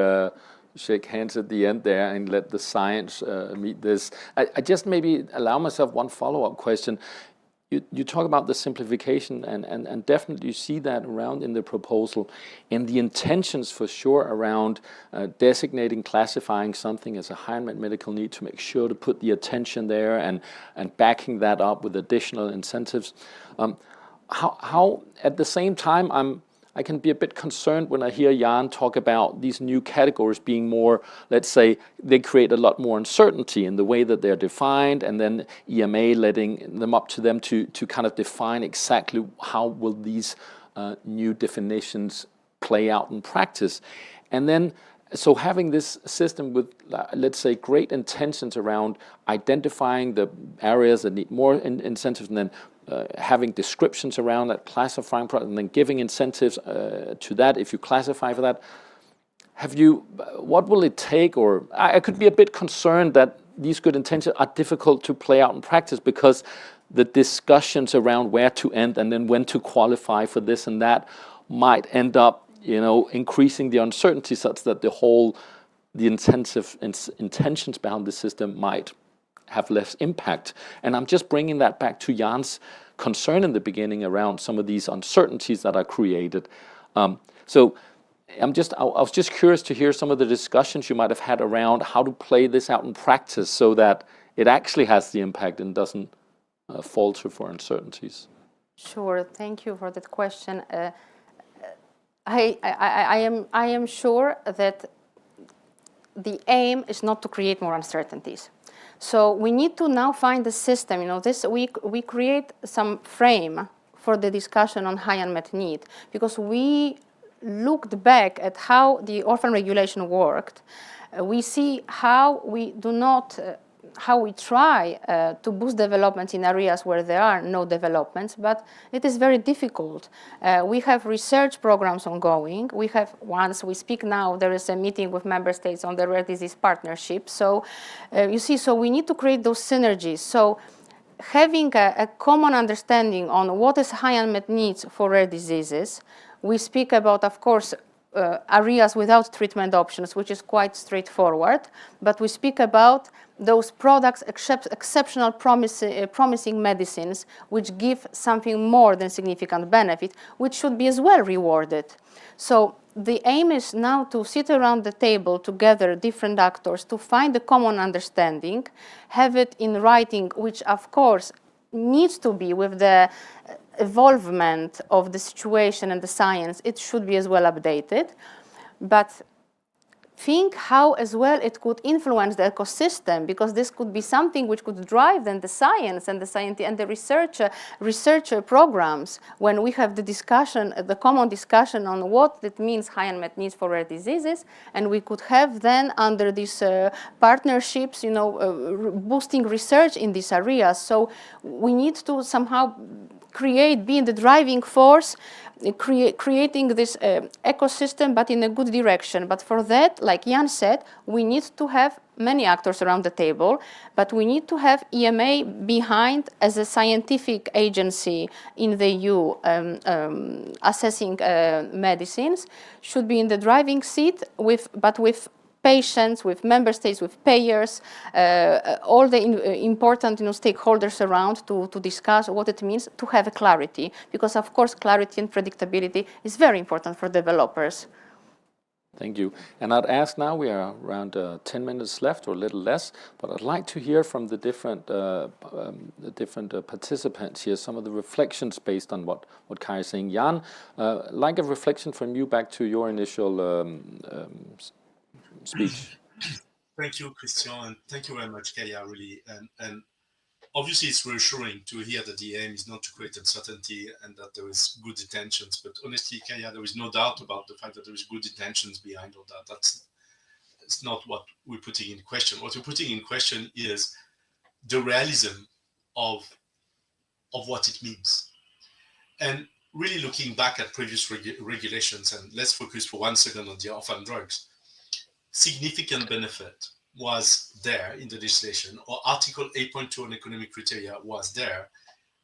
shake hands at the end there and let the science meet this. I just maybe allow myself one follow-up question. You talk about the simplification, and definitely you see that around in the proposal, and the intentions for sure around designating, classifying something as a high unmet medical need to make sure to put the attention there and backing that up with additional incentives. How at the same time I can be a bit concerned when I hear Jan talk about these new categories being more, let's say, they create a lot more uncertainty in the way that they're defined, and then EMA letting them up to them to kind of define exactly how will these new definitions play out in practice. And then, so having this system with, let's say, great intentions around identifying the areas that need more incentives, and then having descriptions around that, classifying products, and then giving incentives to that if you classify for that. What will it take, or I could be a bit concerned that these good intentions are difficult to play out in practice because the discussions around where to end and then when to qualify for this and that might end up, increasing the uncertainty such that the intentions behind the system might have less impact. And I'm just bringing that back to Jan's concern in the beginning around some of these uncertainties that are created. So I was just curious to hear some of the discussions you might have had around how to play this out in practice so that it actually has the impact and doesn't falter for uncertainties. Sure, thank you for that question. I am sure that the aim is not to create more uncertainties. So we need to now find a system. You know, we create some frame for the discussion on high unmet need, because we looked back at how the Orphan regulation worked. We see how we do not. How we try to boost developments in areas where there are no developments, but it is very difficult. We have research programs ongoing. We have, once we speak now, there is a meeting with member states on the rare disease partnership. So you see, so we need to create those synergies. So having a common understanding on what is high unmet needs for rare diseases, we speak about, of course, areas without treatment options, which is quite straightforward, but we speak about those products, exceptional promising medicines, which give something more than significant benefit, which should be as well rewarded. So the aim is now to sit around the table together, different actors, to find a common understanding, have it in writing, which of course needs to be with the evolvement of the situation and the science. It should be as well updated, but think how as well it could influence the ecosystem, because this could be something which could drive then the science and the research programs when we have the discussion, the common discussion on what it means high unmet needs for rare diseases, and we could have then under these partnerships, you know, boosting research in these areas. So we need to somehow be the driving force, creating this ecosystem, but in a good direction. But for that, like Jan said, we need to have many actors around the table, but we need to have EMA behind as a scientific agency in the EU assessing medicines, should be in the driving seat, with patients, with member states, with payers, all the important stakeholders around to discuss what it means to have a clarity. Because of course clarity and predictability is very important for developers. Thank you. And I'd ask now, we are around 10 minutes left or a little less, but I'd like to hear from the different participants here, some of the reflections based on what Kai is saying. Jan, like a reflection from you back to your initial speech. Thank you, Christian, and thank you very much, Kaya, really. And obviously it's reassuring to hear that the aim is not to create uncertainty and that there is good intentions. But honestly, Kaya, there is no doubt about the fact that there is good intentions behind all that. It's not what we're putting in question. What we're putting in question is the realism of what it means. And really looking back at previous regulations, and let's focus for 1 second on the orphan drugs. Significant benefit was there in the legislation, or Article 8.2 on economic criteria was there,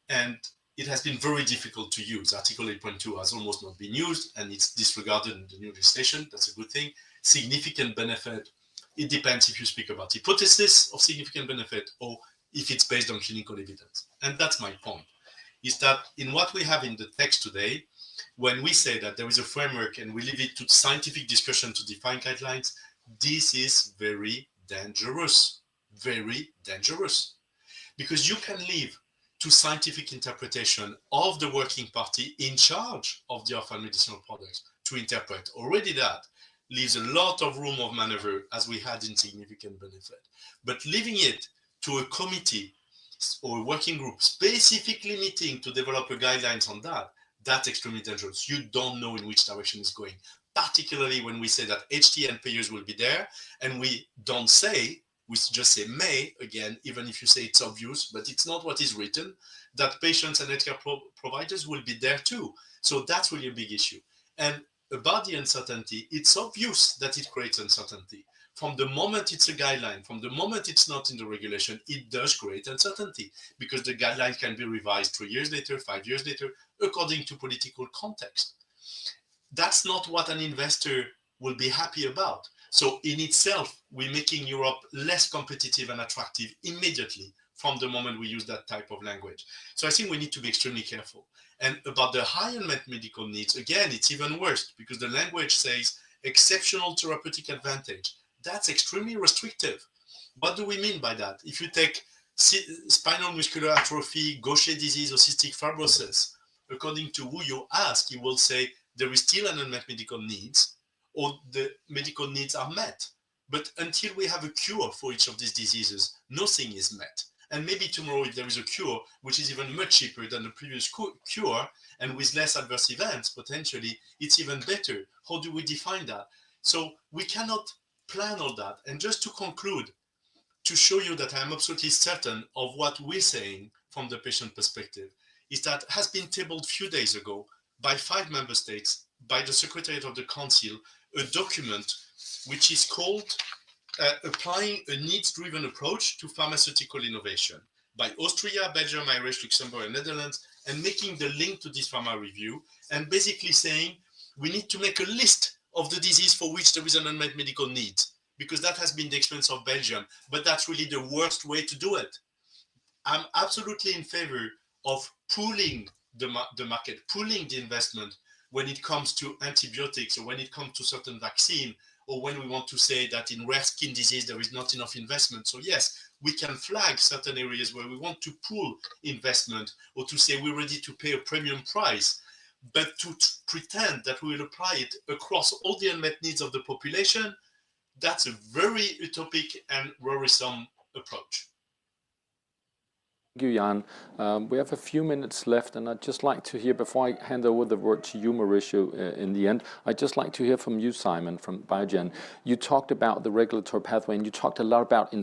and it has been very difficult to use. Article 8.2 has almost not been used, and it's disregarded in the new legislation. That's a good thing. Significant benefit, it depends if you speak about hypothesis of significant benefit or if it's based on clinical evidence. And that's my point, is that in what we have in the text today, when we say that there is a framework and we leave it to scientific discussion to define guidelines, this is very dangerous, because you can leave to scientific interpretation of the working party in charge of the orphan medicinal products to interpret. Already that leaves a lot of room of maneuver, as we had in significant benefit. But leaving it to a committee or a working group specifically meeting to develop a guidelines on that, that's extremely dangerous. You don't know in which direction it's going. Particularly when we say that HTA and payers will be there, and we don't say, we just say may, again, even if you say it's obvious, but it's not what is written, that patients and healthcare providers will be there too. So that's really a big issue. And about the uncertainty, it's obvious that it creates uncertainty. From the moment it's a guideline, from the moment it's not in the regulation, it does create uncertainty, because the guideline can be revised 3 years later, 5 years later, according to political context. That's not what an investor will be happy about. So in itself, we're making Europe less competitive and attractive immediately from the moment we use that type of language. So I think we need to be extremely careful. And about the high unmet medical needs, again, it's even worse because the language says exceptional therapeutic advantage. That's extremely restrictive. What do we mean by that? If you take spinal muscular atrophy, Gaucher disease, or cystic fibrosis, according to who you ask, you will say there is still an unmet medical needs, or the medical needs are met. But until we have a cure for each of these diseases, nothing is met. And maybe tomorrow, if there is a cure, which is even much cheaper than the previous cure, and with less adverse events, potentially, it's even better. How do we define that? So we cannot plan all that. And just to conclude, to show you that I'm absolutely certain of what we're saying from the patient perspective, is that has been tabled a few days ago by 5 member states, by the Secretariat of the Council, a document which is called Applying a Needs-Driven Approach to Pharmaceutical Innovation by Austria, Belgium, Irish, Luxembourg, and Netherlands, and making the link to this pharma review, and basically saying we need to make a list of the disease for which there is an unmet medical need, because that has been the experience of Belgium, but that's really the worst way to do it. I'm absolutely in favor of pooling the market, pooling the investment when it comes to antibiotics or when it comes to certain vaccine, or when we want to say that in rare skin disease there is not enough investment. So yes, we can flag certain areas where we want to pool investment or to say we're ready to pay a premium price, but to pretend that we will apply it across all the unmet needs of the population, that's a very utopic and worrisome approach. Thank you, Jan. We have a few minutes left, and I'd just like to hear, before I hand over the word to you, Mauricio, in the end, I'd just like to hear from you, Simon, from Biogen. You talked about the regulatory pathway, and you talked a lot about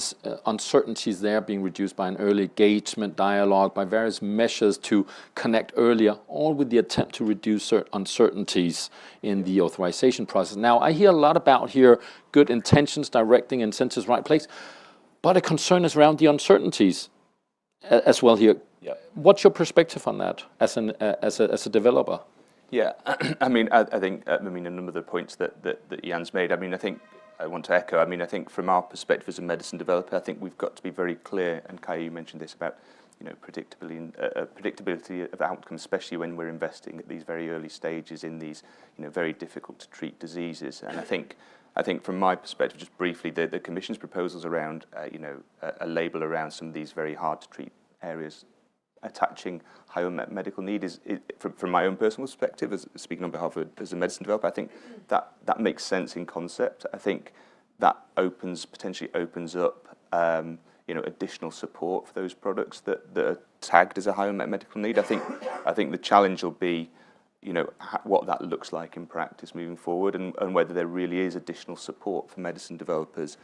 uncertainties there being reduced by an early engagement dialogue, by various measures to connect earlier, all with the attempt to reduce uncertainties in the authorization process. Now, I hear a lot about here good intentions, directing incentives, right place, but a concern is around the uncertainties as well here. Yeah. What's your perspective on that as a developer? Yeah, I mean, I think a number of the points that Jan's made. I mean, I think I want to echo. I mean, I think from our perspective as a medicine developer, I think we've got to be very clear. And Kai, you mentioned this about predictability of outcomes, especially when we're investing at these very early stages in these very difficult to treat diseases. And I think from my perspective, just briefly, the Commission's proposals around a label around some of these very hard to treat areas attaching high unmet medical need is from my own personal perspective, as speaking on behalf of as a medicine developer, I think that makes sense in concept. I think that potentially opens up additional support for those products that are tagged as a high unmet medical need. I think the challenge will be what that looks like in practice moving forward, and whether there really is additional support for medicine developers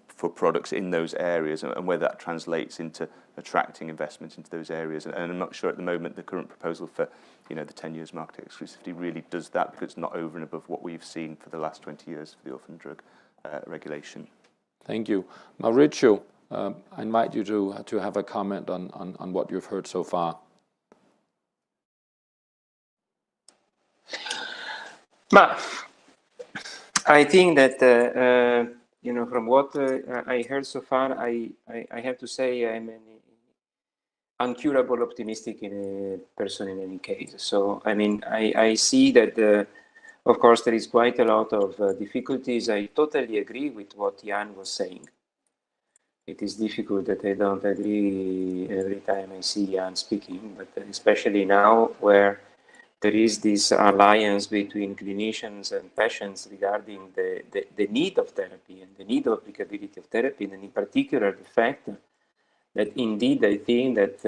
for products in those areas, and whether that translates into attracting investment into those areas. And I'm not sure at the moment the current proposal for the 10 years market exclusivity really does that, because it's not over and above what we've seen for the last 20 years for the orphan drug regulation. Thank you. Mauricio, I invite you to have a comment on what you've heard so far. But I think that from what I heard so far, I have to say I'm an uncurable optimistic person in any case. So I mean, I see that of course there is quite a lot of difficulties. I totally agree with what Jan was saying. It is difficult that I don't agree every time I see Jan speaking, but especially now where there is this alliance between clinicians and patients regarding the need of therapy and the need of applicability of therapy, and in particular the fact that indeed I think that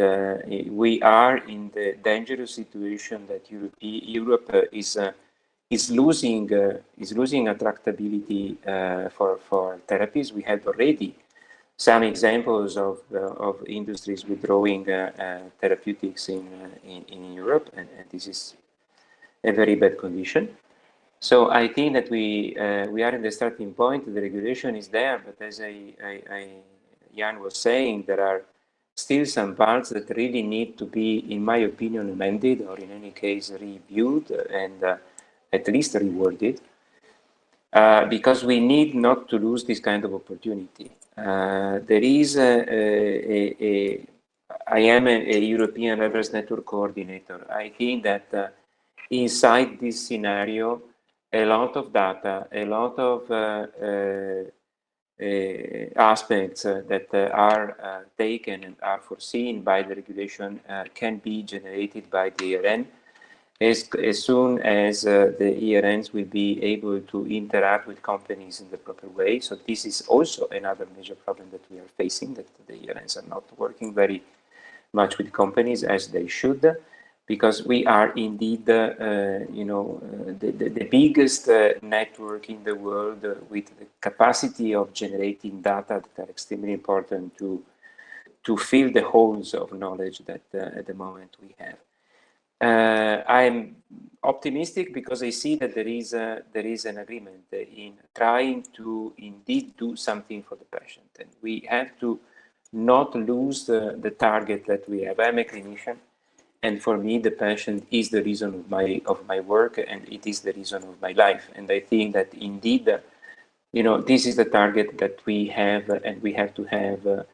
we are in the dangerous situation that Europe is losing attractability for therapies. We have already some examples of industries withdrawing therapeutics in Europe, and this is a very bad condition. So I think that we are in the starting point. The regulation is there, but as Jan was saying, there are still some parts that really need to be, in my opinion, amended, or in any case reviewed and at least reworded. because we need not to lose this kind of opportunity. There is I am a European reference network coordinator. I think that inside this scenario, a lot of data, a lot of aspects that are taken and are foreseen by the regulation can be generated by the ERN as soon as the ERNs will be able to interact with companies in the proper way. So this is also another major problem that we are facing, that the ERNs are not working very much with companies as they should, because we are indeed, the biggest network in the world with the capacity of generating data that are extremely important to fill the holes of knowledge that at the moment we have. I'm optimistic because I see that there is an agreement in trying to indeed do something for the patient, and we have to not lose the target that we have. I'm a clinician, and for me, the patient is the reason of my work, and it is the reason of my life. And I think that indeed, this is the target that we have, and we have to have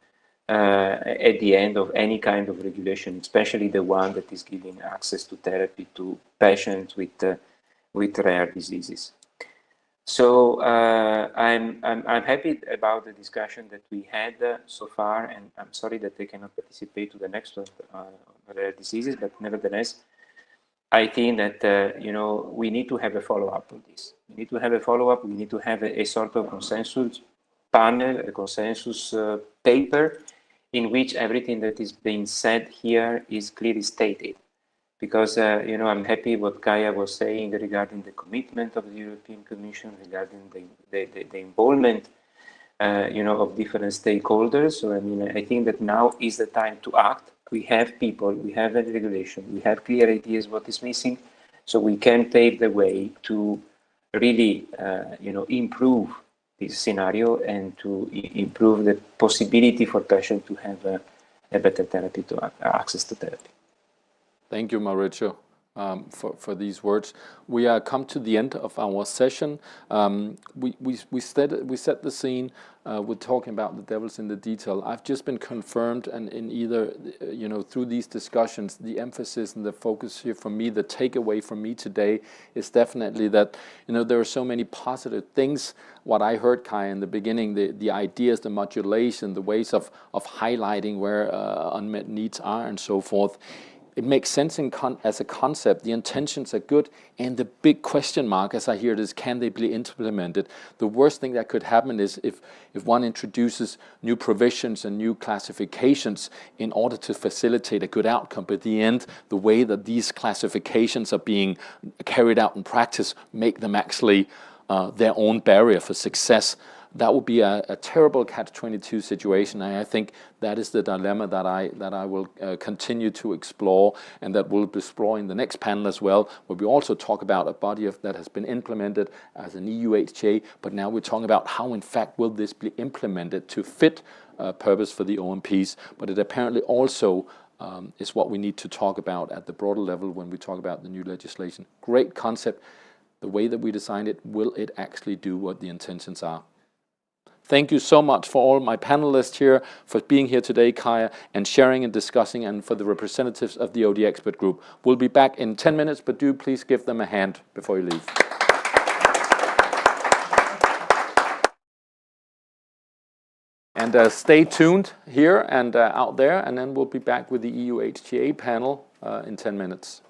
at the end of any kind of regulation, especially the one that is giving access to therapy to patients with rare diseases. So I'm happy about the discussion that we had so far, and I'm sorry that I cannot participate to the next one on rare diseases, but nevertheless, I think that we need to have a follow-up on this. We need to have a follow-up. We need to have a sort of consensus panel, a consensus paper, in which everything that is being said here is clearly stated. Because, I'm happy what Kaya was saying regarding the commitment of the European Commission, regarding the involvement, of different stakeholders. So, I think that now is the time to act. We have people, we have a regulation, we have clear ideas what is missing. So we can pave the way to really, improve this scenario and to improve the possibility for patients to have a better therapy, to access to therapy. Thank you, Maurizio, for these words. We are come to the end of our session. We set the scene. We're talking about the devil's in the detail. I've just been confirmed, and in either, through these discussions, the emphasis and the focus here for me, the takeaway from me today is definitely that, there are so many positive things. What I heard, Kai, in the beginning, the ideas, the modulation, the ways of highlighting where unmet needs are and so forth. It makes sense as a concept. The intentions are good, and the big question mark, as I hear it, is can they be implemented? The worst thing that could happen is if one introduces new provisions and new classifications in order to facilitate a good outcome, but at the end, the way that these classifications are being carried out in practice make them actually their own barrier for success. That would be a terrible catch-22 situation. And I think that is the dilemma that I will continue to explore, and that we'll explore in the next panel as well, where we also talk about a body that has been implemented as an EU HTA, but now we're talking about how in fact will this be implemented to fit purpose for the OMPs. But it apparently also is what we need to talk about at the broader level when we talk about the new legislation. Great concept. The way that we designed it, will it actually do what the intentions are? Thank you so much for all my panelists here, for being here today, Kaya, and sharing and discussing, and for the representatives of the OD Expert Group. We'll be back in 10 minutes, but do please give them a hand before you leave. And stay tuned here and out there, and then we'll be back with the EU HTA panel in 10 minutes.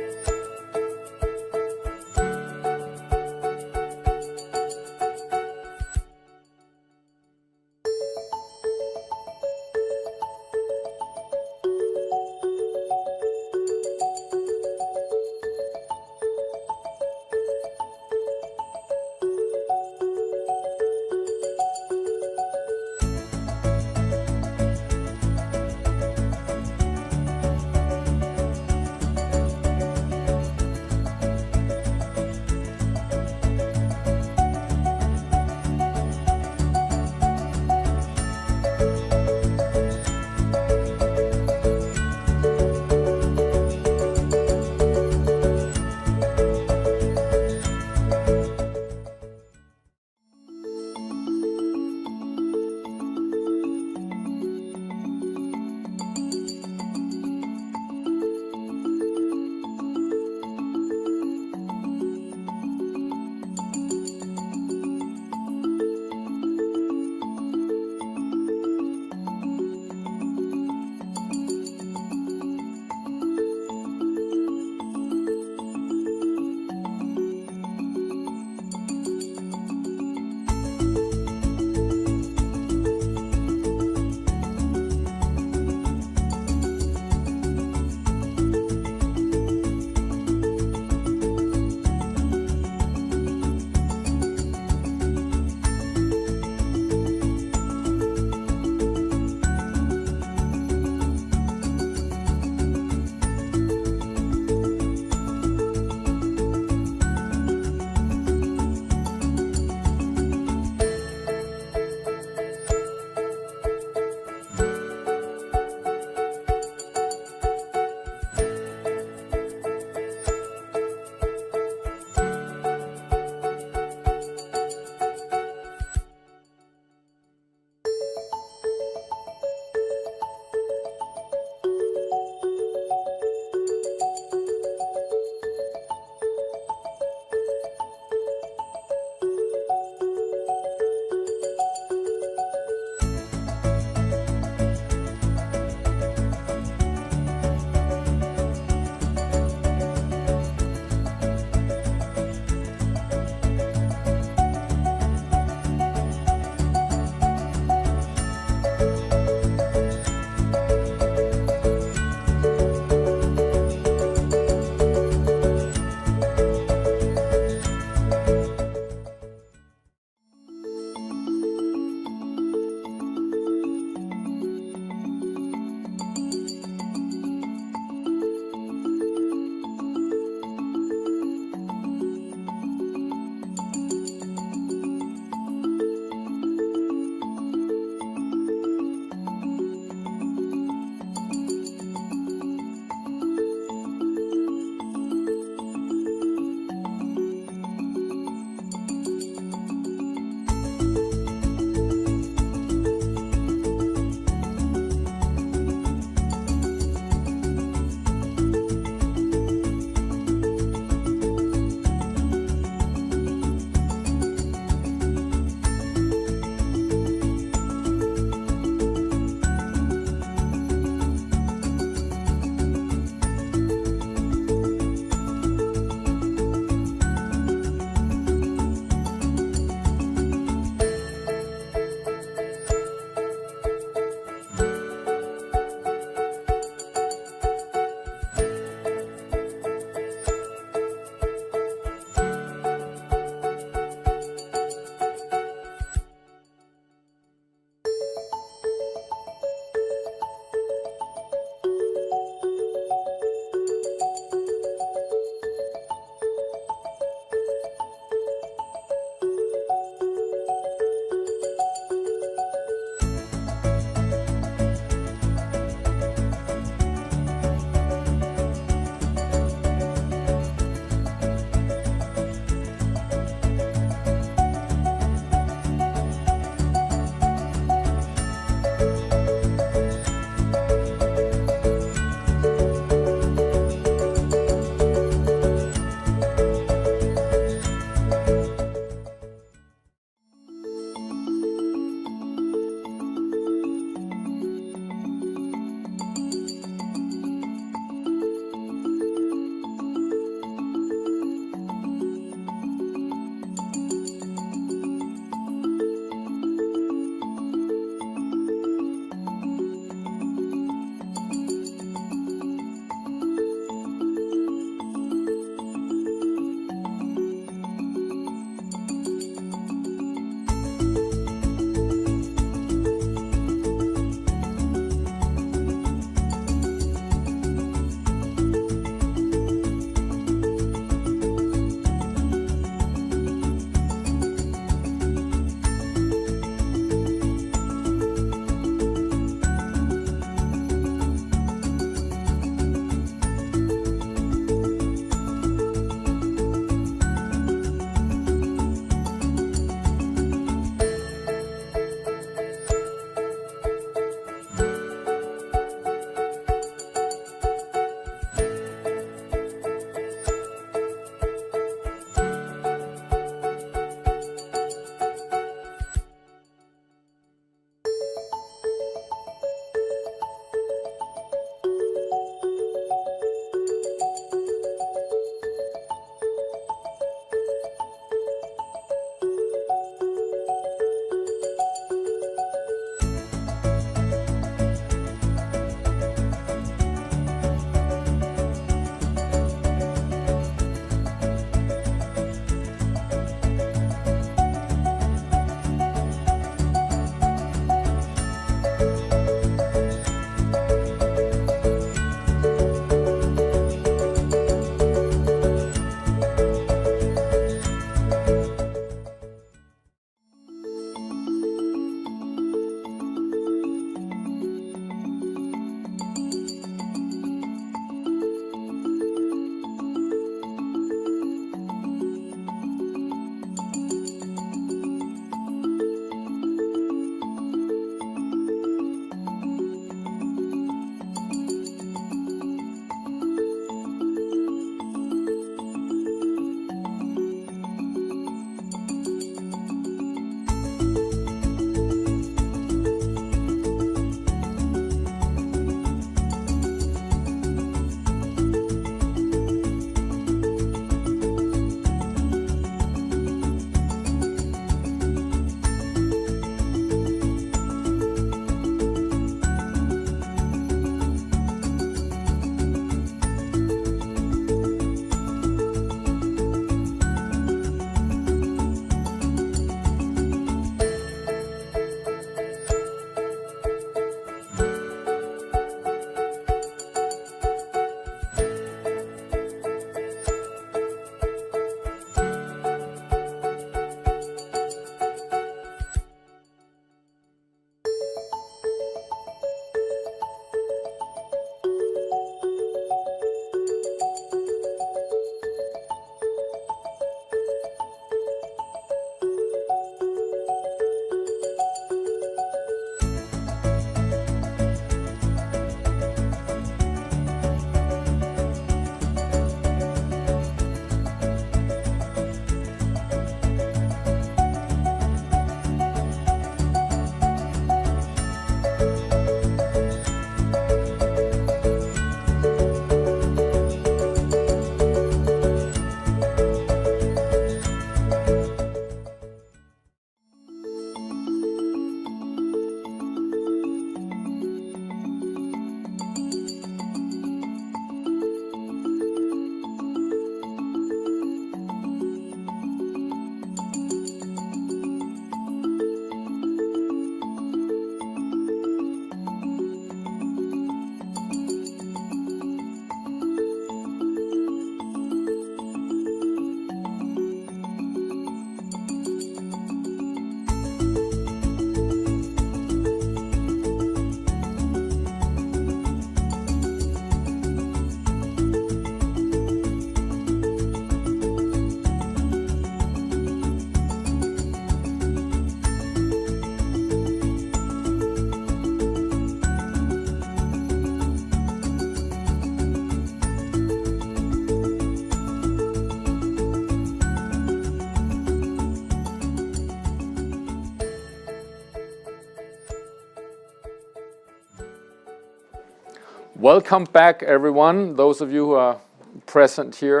Welcome back, everyone. Those of you who are present here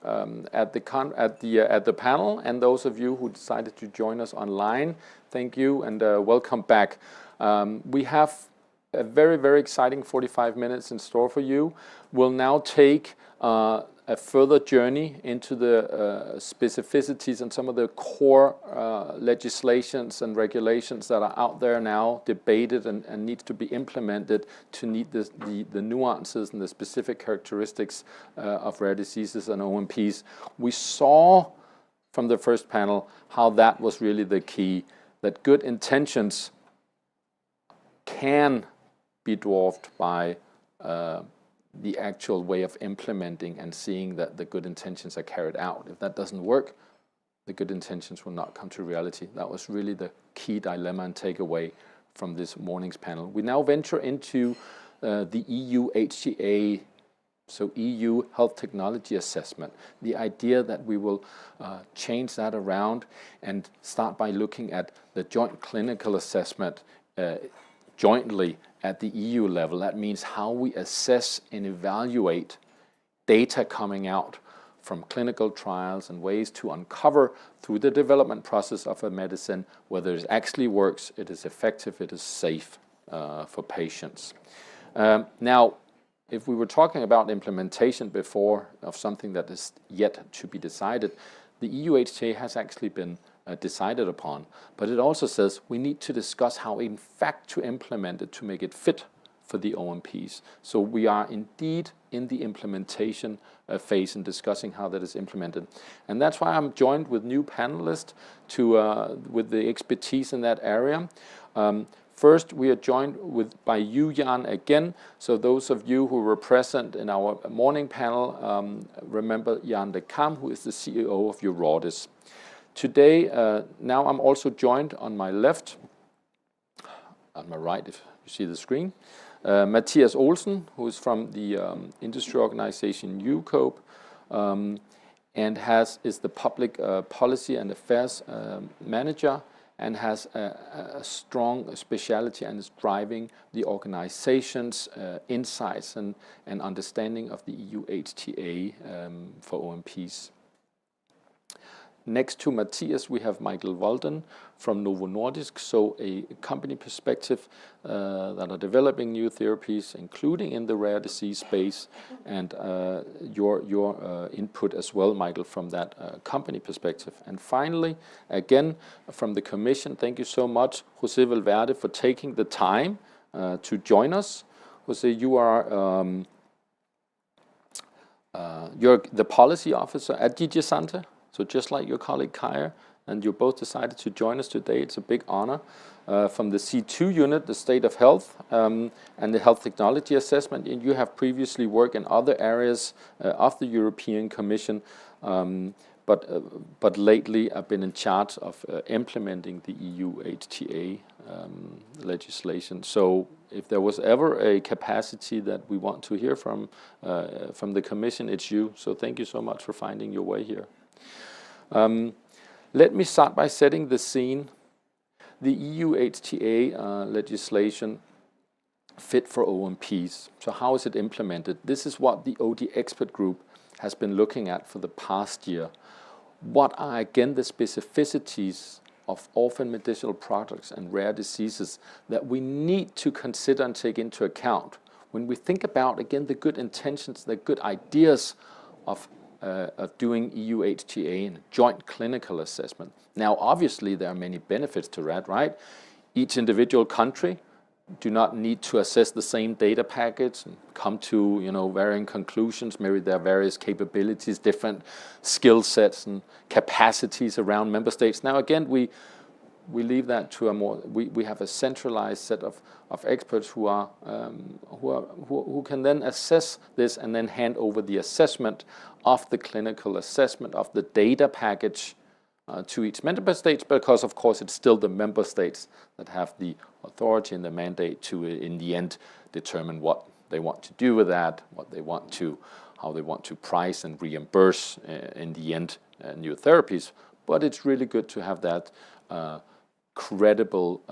at the panel, and those of you who decided to join us online, thank you and welcome back. We have a very, very exciting 45 minutes in store for you. We'll now take a further journey into the specificities and some of the core legislations and regulations that are out there now, debated and needs to be implemented to meet the nuances and the specific characteristics of rare diseases and OMPs. We saw from the first panel how that was really the key, that good intentions can be dwarfed by the actual way of implementing and seeing that the good intentions are carried out. If that doesn't work, the good intentions will not come to reality. That was really the key dilemma and takeaway from this morning's panel. We now venture into the EU HTA, so EU Health Technology Assessment. The idea that we will change that around and start by looking at the joint clinical assessment jointly at the EU level. That means how we assess and evaluate data coming out from clinical trials and ways to uncover through the development process of a medicine whether it actually works, it is effective, it is safe for patients. Now, if we were talking about implementation before of something that is yet to be decided, the EU HTA has actually been decided upon, but it also says we need to discuss how in fact to implement it to make it fit for the OMPs. So we are indeed in the implementation phase and discussing how that is implemented. And that's why I'm joined with new panelists with the expertise in that area. First, we are joined by you, Jan, again. So those of you who were present in our morning panel, remember Jan de Kam, who is the CEO of Eurodis. Today, now I'm also joined on my left, on my right if you see the screen, Matthias Olsen, who is from the industry organization UCOPE, and is the public policy and affairs manager, and has a strong speciality and is driving the organization's insights and understanding of the EU HTA for OMPs. Next to Matthias, we have Michael Walden from Novo Nordisk, so a company perspective that are developing new therapies, including in the rare disease space, and your input as well, Michael, from that company perspective. And finally, again, from the Commission, thank you so much, José Valverde, for taking the time to join us. José, you are you're the policy officer at DG Sante. So just like your colleague Kaja, and you both decided to join us today, it's a big honor. From the C2 unit, the State of Health, and the Health Technology Assessment, and you have previously worked in other areas of the European Commission, but lately I've been in charge of implementing the EU HTA legislation. So if there was ever a capacity that we want to hear from the Commission, it's you. So thank you so much for finding your way here. Let me start by setting the scene. The EU HTA legislation fit for OMPs. So how is it implemented? This is what the OD expert group has been looking at for the past year. What are again the specificities of orphan medicinal products and rare diseases that we need to consider and take into account when we think about again the good intentions, the good ideas of doing EU HTA and joint clinical assessment. Now, obviously, there are many benefits to that, right? Each individual country do not need to assess the same data package and come to varying conclusions. Maybe there are various capabilities, different skill sets and capacities around member states. Now, again, we leave that to we have a centralized set of experts who can then assess this and then hand over the assessment of the clinical assessment of the data package to each member states, because of course it's still the member states that have the authority and the mandate to in the end determine what they want to do with that, how they want to price and reimburse in the end new therapies. But it's really good to have that credible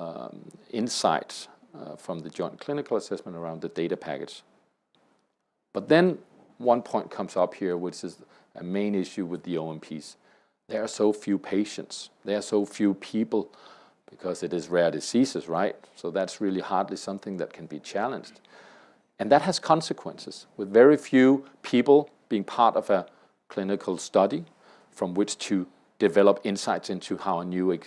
insight from the joint clinical assessment around the data package. But then one point comes up here, which is a main issue with the OMPs. There are so few patients. There are so few people because it is rare diseases, right? So that's really hardly something that can be challenged. And that has consequences, with very few people being part of a clinical study from which to develop insights into how a new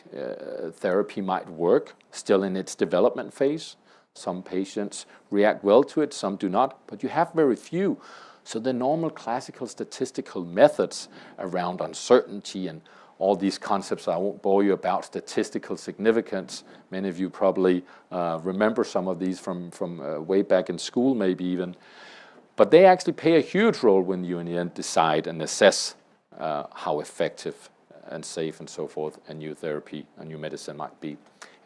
therapy might work, still in its development phase. Some patients react well to it, some do not, but you have very few. So the normal classical statistical methods around uncertainty and all these concepts, I won't bore you about statistical significance. Many of you probably remember some of these from way back in school, maybe even. But they actually play a huge role when you in the end decide and assess how effective and safe and so forth a new therapy, a new medicine might be.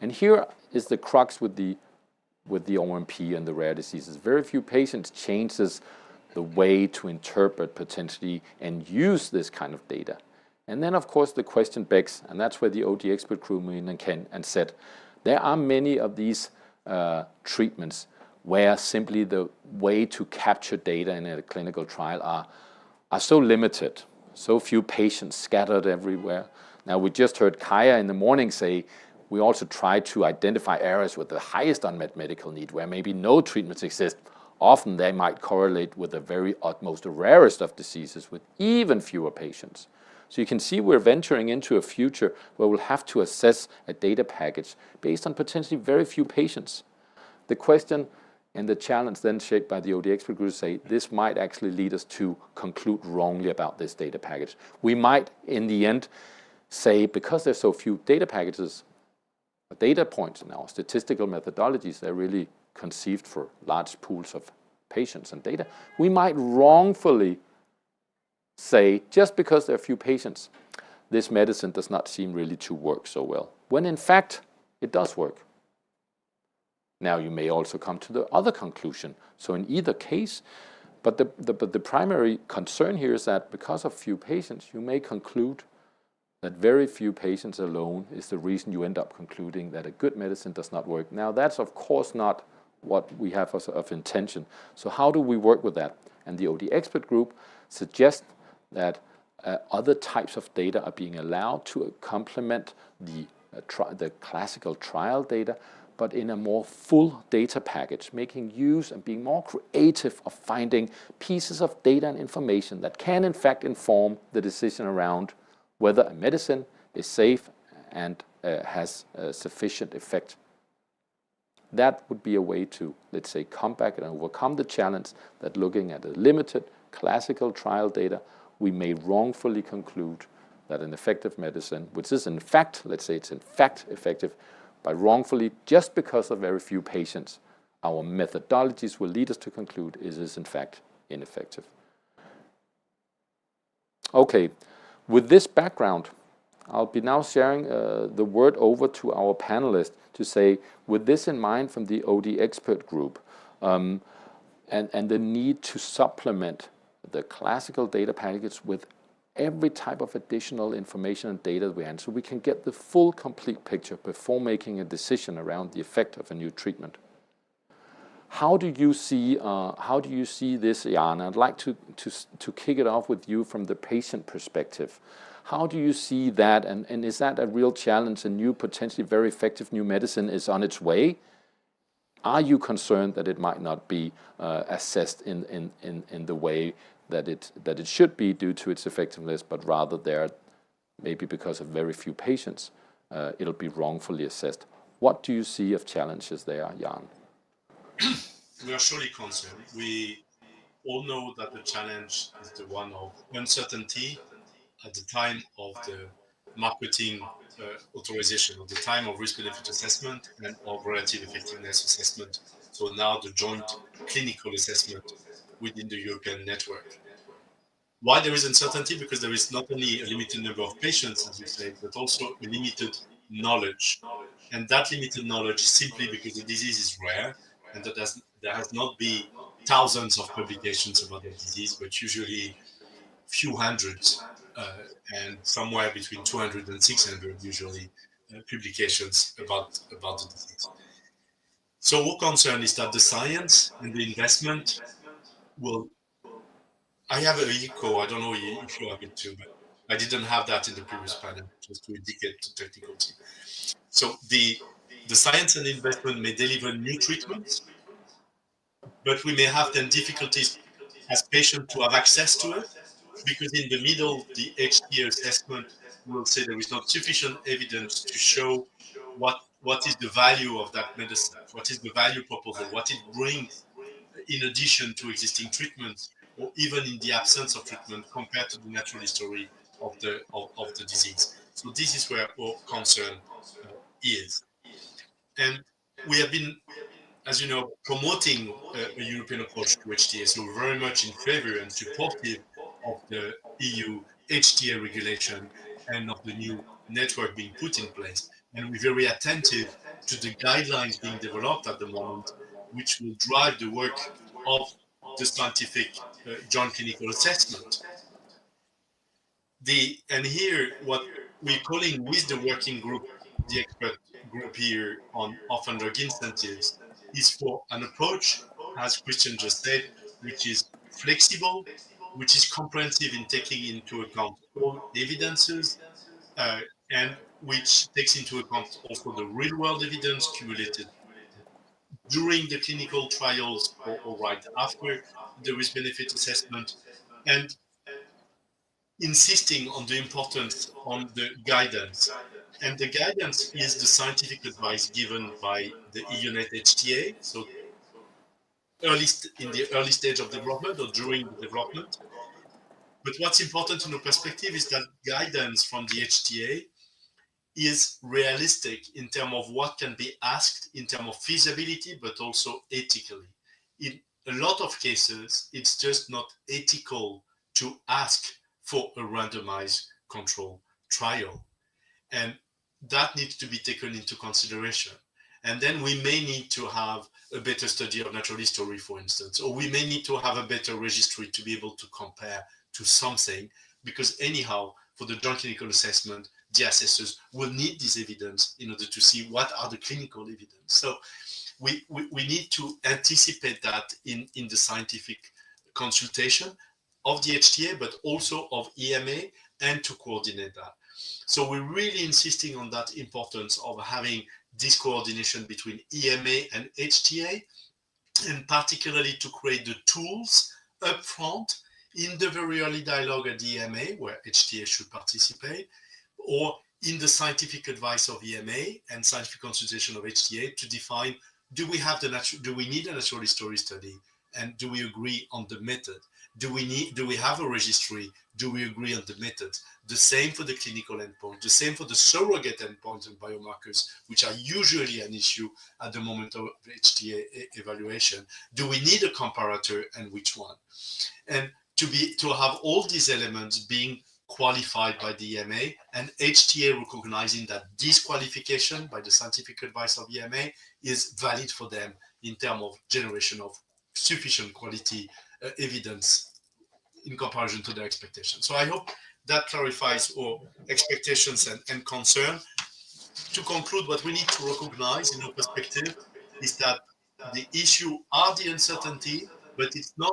And here is the crux with the OMP and the rare diseases. Very few patients changes the way to interpret potentially and use this kind of data. And then, of course, the question begs, and that's where the OD expert group came in and said, there are many of these treatments where simply the way to capture data in a clinical trial are so limited, so few patients scattered everywhere. Now, we just heard Kaya in the morning say, we also try to identify areas with the highest unmet medical need, where maybe no treatments exist. Often they might correlate with the very utmost rarest of diseases with even fewer patients. So you can see we're venturing into a future where we'll have to assess a data package based on potentially very few patients. The question and the challenge then shaped by the OD expert group say this might actually lead us to conclude wrongly about this data package. We might, in the end, say because there's so few data packages, data points in our statistical methodologies, they're really conceived for large pools of patients and data, we might wrongfully say, just because there are few patients, this medicine does not seem really to work so well, when in fact it does work. Now you may also come to the other conclusion. So in either case, but the primary concern here is that because of few patients, you may conclude that very few patients alone is the reason you end up concluding that a good medicine does not work. Now that's of course not what we have of intention. So how do we work with that? And the OD expert group suggests that other types of data are being allowed to complement the classical trial data, but in a more full data package, making use and being more creative of finding pieces of data and information that can in fact inform the decision around whether a medicine is safe and has sufficient effect. That would be a way to, let's say, come back and overcome the challenge that looking at a limited classical trial data, we may wrongfully conclude that an effective medicine, which is in fact, let's say it's in fact effective, by wrongfully, just because of very few patients, our methodologies will lead us to conclude it is in fact ineffective. Okay, with this background, I'll be now sharing the word over to our panelists to say, with this in mind from the OD expert group, and the need to supplement the classical data package with every type of additional information and data we have, so we can get the full, complete picture before making a decision around the effect of a new treatment. How do you see this, Jan? I'd like to kick it off with you from the patient perspective. How do you see that, and is that a real challenge? A new, potentially very effective new medicine is on its way. Are you concerned that it might not be assessed in the way that it should be due to its effectiveness, but rather there, maybe because of very few patients, it'll be wrongfully assessed? What do you see of challenges there, Jan? We are surely concerned. We all know that the challenge is the one of uncertainty at the time of the marketing authorization, at the time of risk-benefit assessment and of relative effectiveness assessment. So now the joint clinical assessment within the European network. Why there is uncertainty? Because there is not only a limited number of patients, as you said, but also a limited knowledge. And that limited knowledge is simply because the disease is rare and that there has not been thousands of publications about the disease, but usually few hundreds, and somewhere between 200 and 600 usually publications about the disease. So our concern is that the science and the investment will. I have an echo. I don't know if you have it too, but I didn't have that in the previous panel, just to indicate the technical team. So the science and investment may deliver new treatments, but we may have then difficulties as patients to have access to it, because in the middle, the HTA assessment will say there is not sufficient evidence to show what is the value of that medicine, what is the value proposal, what it brings in addition to existing treatments, or even in the absence of treatment compared to the natural history of the disease. So this is where our concern is. And we have been, as you know, promoting a European approach to HTA. So we're very much in favor and supportive of the EU HTA regulation and of the new network being put in place. And we're very attentive to the guidelines being developed at the moment, which will drive the work of the scientific joint clinical assessment. And here, what we're calling with the working group, the expert group here on orphan drug incentives, is for an approach, as Christian just said, which is flexible, which is comprehensive in taking into account all evidences, and which takes into account also the real-world evidence accumulated during the clinical trials or right after the risk-benefit assessment, and insisting on the importance on the guidance. And the guidance is the scientific advice given by the EU HTA, so in the early stage of development or during the development. But what's important in our perspective is that guidance from the HTA is realistic in terms of what can be asked in terms of feasibility, but also ethically. In a lot of cases, it's just not ethical to ask for a randomized control trial. And that needs to be taken into consideration. And then we may need to have a better study of natural history, for instance, or we may need to have a better registry to be able to compare to something, because anyhow, for the joint clinical assessment, the assessors will need this evidence in order to see what are the clinical evidence. So we need to anticipate that in the scientific consultation of the HTA, but also of EMA, and to coordinate that. So we're really insisting on that importance of having this coordination between EMA and HTA, and particularly to create the tools upfront in the very early dialogue at the EMA, where HTA should participate, or in the scientific advice of EMA and scientific consultation of HTA to define, do we need a natural history study, and do we agree on the method? Do we have a registry? Do we agree on the method? The same for the clinical endpoint, the same for the surrogate endpoints and biomarkers, which are usually an issue at the moment of HTA evaluation. Do we need a comparator, and which one? And to have all these elements being qualified by the EMA, and HTA recognizing that this qualification by the scientific advice of EMA is valid for them in terms of generation of sufficient quality evidence in comparison to their expectations. So I hope that clarifies our expectations and concern. To conclude, what we need to recognize in our perspective is that the issue are the uncertainty, but it's not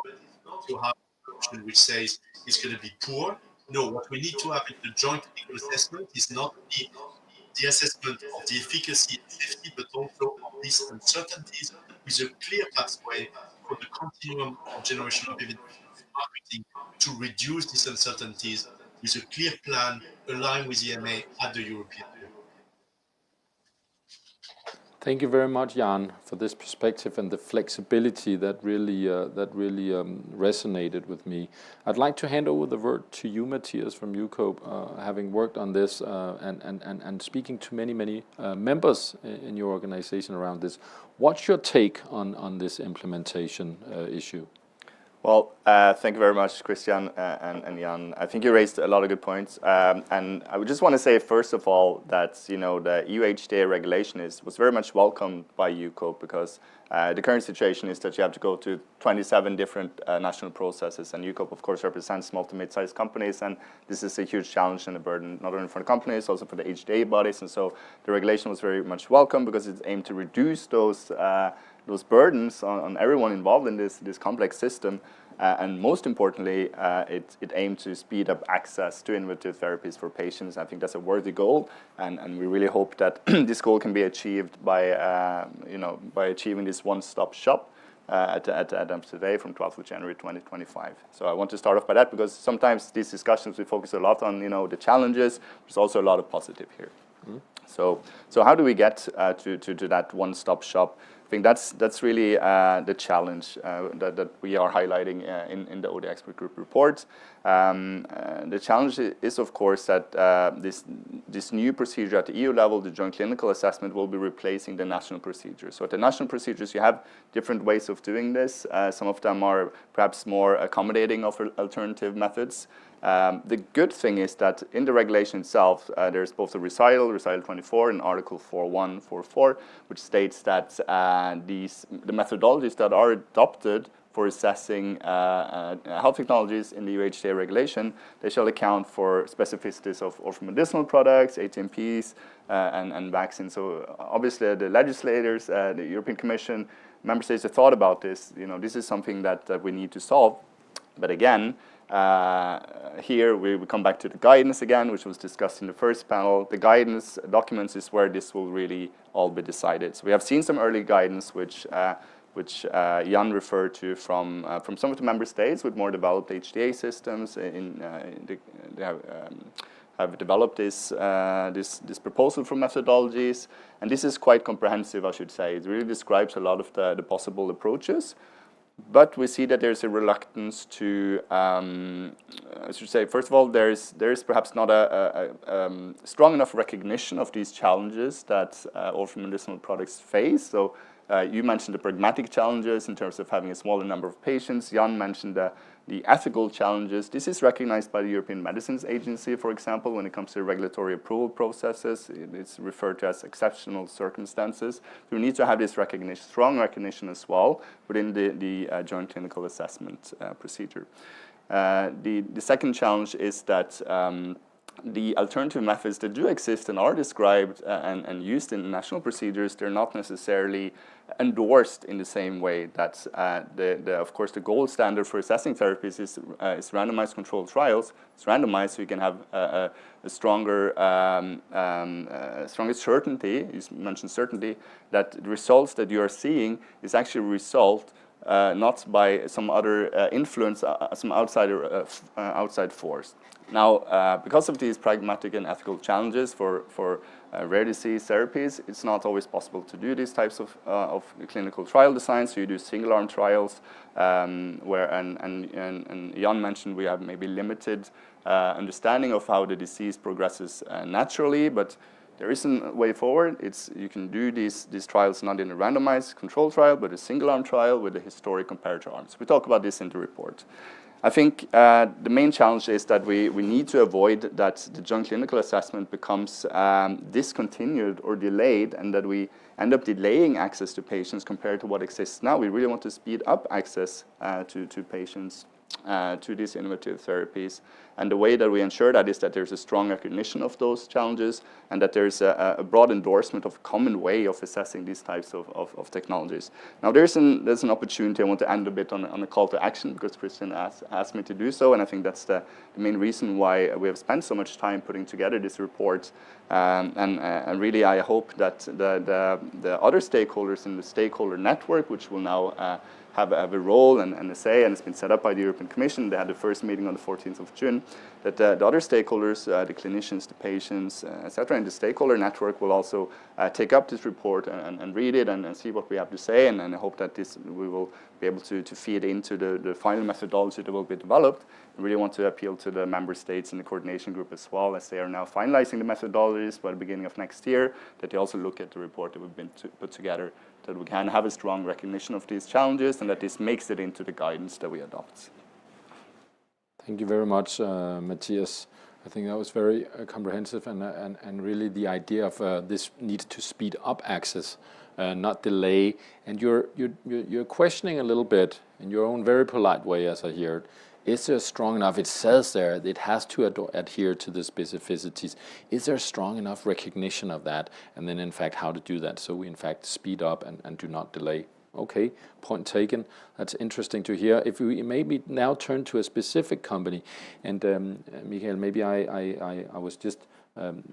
to have an option which says it's going to be poor. No, what we need to have in the joint clinical assessment is not the assessment of the efficacy and safety, but also of these uncertainties with a clear pathway for the continuum of generation of evidence marketing to reduce these uncertainties with a clear plan aligned with EMA at the European level. Thank you very much, Jan, for this perspective and the flexibility that really resonated with me. I'd like to hand over the word to you, Matthias, from UCOPE, having worked on this and speaking to many members in your organization around this. What's your take on this implementation issue? Well, thank you very much, Christian and Jan. I think you raised a lot of good points. And I would just want to say, first of all, that the EU HTA regulation was very much welcomed by EUCOPE, because the current situation is that you have to go to 27 different national processes. And EUCOPE, of course, represents small to mid-sized companies. And this is a huge challenge and a burden, not only for the companies, also for the HTA bodies. And so the regulation was very much welcome, because it's aimed to reduce those burdens on everyone involved in this complex system. And most importantly, it aimed to speed up access to innovative therapies for patients. I think that's a worthy goal, and we really hope that this goal can be achieved by achieving this one-stop shop at today from 12th of January 2025. So I want to start off by that, because sometimes these discussions we focus a lot on the challenges. There's also a lot of positive here. Mm-hmm. So how do we get to that one-stop shop? I think that's really the challenge that we are highlighting in the ODA Expert Group report. The challenge is, of course, that this new procedure at the EU level, the joint clinical assessment, will be replacing the national procedures. So at the national procedures, you have different ways of doing this. Some of them are perhaps more accommodating of alternative methods. The good thing is that in the regulation itself, there's both a recital 24, and Article 4144, which states that the methodologies that are adopted for assessing health technologies in the EU HTA regulation, they shall account for specificities of orphan medicinal products, ATMPs, and vaccines. So obviously the legislators, the European Commission, member states have thought about this. This is something that we need to solve. But again, here we come back to the guidance again, which was discussed in the first panel. The guidance documents is where this will really all be decided. So we have seen some early guidance, which Jan referred to from some of the member states with more developed HTA systems. They have developed this proposal for methodologies, and this is quite comprehensive, I should say. It really describes a lot of the possible approaches. But we see that there's a reluctance to, I should say, first of all, there's perhaps not a strong enough recognition of these challenges that orphan medicinal products face. So you mentioned the pragmatic challenges in terms of having a smaller number of patients. Jan mentioned the ethical challenges. This is recognized by the European Medicines Agency, for example, when it comes to regulatory approval processes. It's referred to as exceptional circumstances. So we need to have this recognition, strong recognition as well within the joint clinical assessment procedure. The second challenge is that the alternative methods that do exist and are described and used in national procedures, they're not necessarily endorsed in the same way that of course, the gold standard for assessing therapies is randomized controlled trials. It's randomized, so you can have a stronger certainty. You mentioned certainty that the results that you are seeing is actually a result not by some other influence, some outside force. Now, because of these pragmatic and ethical challenges for rare disease therapies, it's not always possible to do these types of clinical trial designs. So you do single-arm trials, where and Jan mentioned we have maybe limited understanding of how the disease progresses naturally, but there isn't a way forward. You can do these trials not in a randomized controlled trial, but a single-arm trial with a historic comparator arm. So we talk about this in the report. I think the main challenge is that we need to avoid that the joint clinical assessment becomes discontinued or delayed, and that we end up delaying access to patients compared to what exists now. We really want to speed up access to patients to these innovative therapies. And the way that we ensure that is that there's a strong recognition of those challenges, and that there's a broad endorsement of a common way of assessing these types of technologies. Now there's an opportunity. I want to end a bit on a call to action, because Christian asked me to do so, and I think that's the main reason why we have spent so much time putting together this report. And really I hope that the other stakeholders in the stakeholder network, which will now have a role and a say, and it's been set up by the European Commission. They had the first meeting on the 14th of June, that the other stakeholders, the clinicians, the patients, etc., and the stakeholder network will also take up this report and read it and see what we have to say, and I hope that we will be able to feed into the final methodology that will be developed. I really want to appeal to the member states in the coordination group as well, as they are now finalizing the methodologies by the beginning of next year, that they also look at the report that we've been put together that we can have a strong recognition of these challenges and that this makes it into the guidance that we adopt. Thank you very much, Matthias. I think that was very comprehensive, and really the idea of this needs to speed up access, not delay. And you're questioning a little bit in your own very polite way, as I hear it. Is there strong enough? It says there it has to adhere to the specificities. Is there strong enough recognition of that? And then, in fact, how to do that? So we, in fact, speed up and do not delay. Okay, point taken. That's interesting to hear. If we maybe now turn to a specific company, and Michael, maybe I was just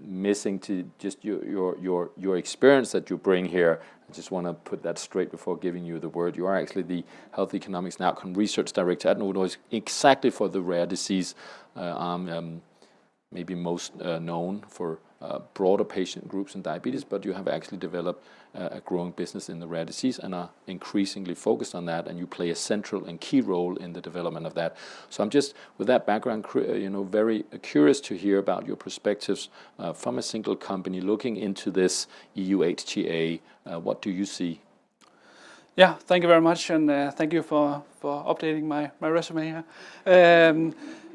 missing to just your experience that you bring here. I just want to put that straight before giving you the word. You are actually the Health Economics and Outcome Research Director at Novo Nordisk, exactly for the rare disease arm, maybe most known for broader patient groups in diabetes, but you have actually developed a growing business in the rare disease and are increasingly focused on that, and you play a central and key role in the development of that. So I'm just, with that background, very curious to hear about your perspectives from a single company looking into this EU HTA. What do you see? Yeah, thank you very much, and thank you for updating my resume here.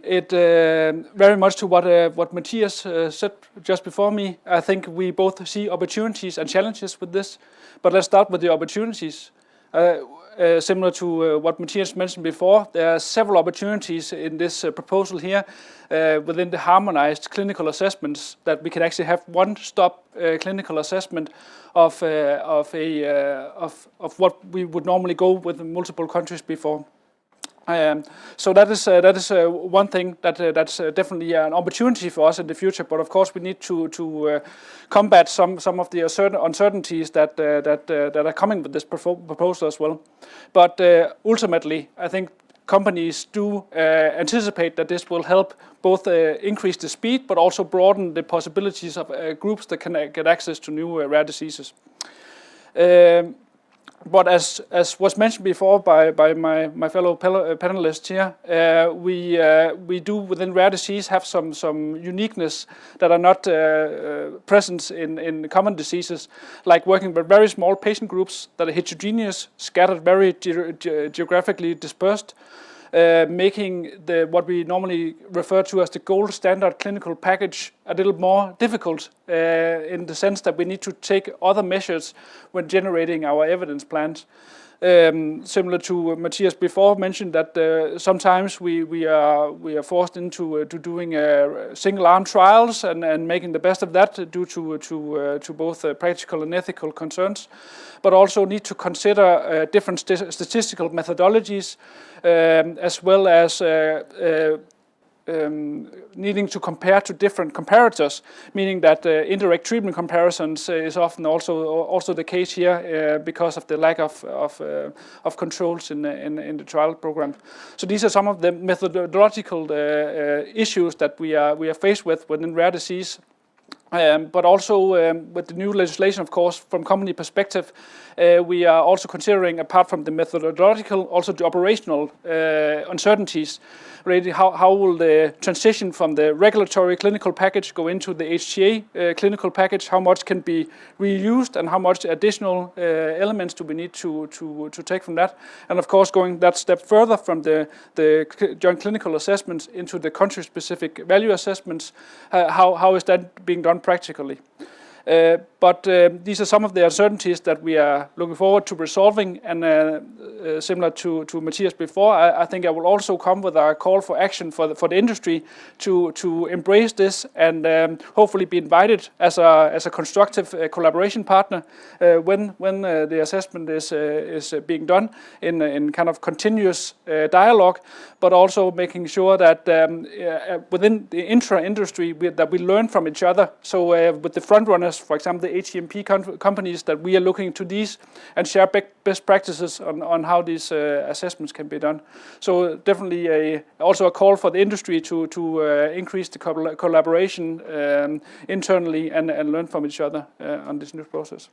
It very much to what Matthias said just before me. I think we both see opportunities and challenges with this, but let's start with the opportunities. Similar to what Matthias mentioned before, there are several opportunities in this proposal here within the harmonized clinical assessments, that we can actually have one-stop clinical assessment of what we would normally go with in multiple countries before. So that is one thing that's definitely an opportunity for us in the future. But of course, we need to combat some of the uncertainties that are coming with this proposal as well. But ultimately, I think companies do anticipate that this will help both increase the speed, but also broaden the possibilities of groups that can get access to new rare diseases. But as was mentioned before by my fellow panelists here, we do within rare disease have some uniqueness that are not present in common diseases, like working with very small patient groups that are heterogeneous, scattered, very geographically dispersed, making what we normally refer to as the gold standard clinical package a little more difficult in the sense that we need to take other measures when generating our evidence plans. Similar to Matthias before mentioned that sometimes we are forced into doing single arm trials and making the best of that due to both practical and ethical concerns, but also need to consider different statistical methodologies as well as needing to compare to different comparators, meaning that indirect treatment comparisons is often also the case here because of the lack of controls in the trial program. So these are some of the methodological issues that we are faced with within rare disease. But also with the new legislation, of course, from company perspective, we are also considering, apart from the methodological, also the operational uncertainties. Really, how will the transition from the regulatory clinical package go into the HTA clinical package? How much can be reused, and how much additional elements do we need to take from that? And of course, going that step further from the joint clinical assessments into the country-specific value assessments, how is that being done practically? But these are some of the uncertainties that we are looking forward to resolving, and similar to Matthias before, I think I will also come with a call for action for the industry to embrace this and hopefully be invited as a constructive collaboration partner when the assessment is being done in kind of continuous dialogue, but also making sure that within the intra-industry that we learn from each other. So with the front runners, for example, the HCMP companies, that we are looking to these and share best practices on how these assessments can be done. So definitely also a call for the industry to increase the collaboration internally and learn from each other on this new process.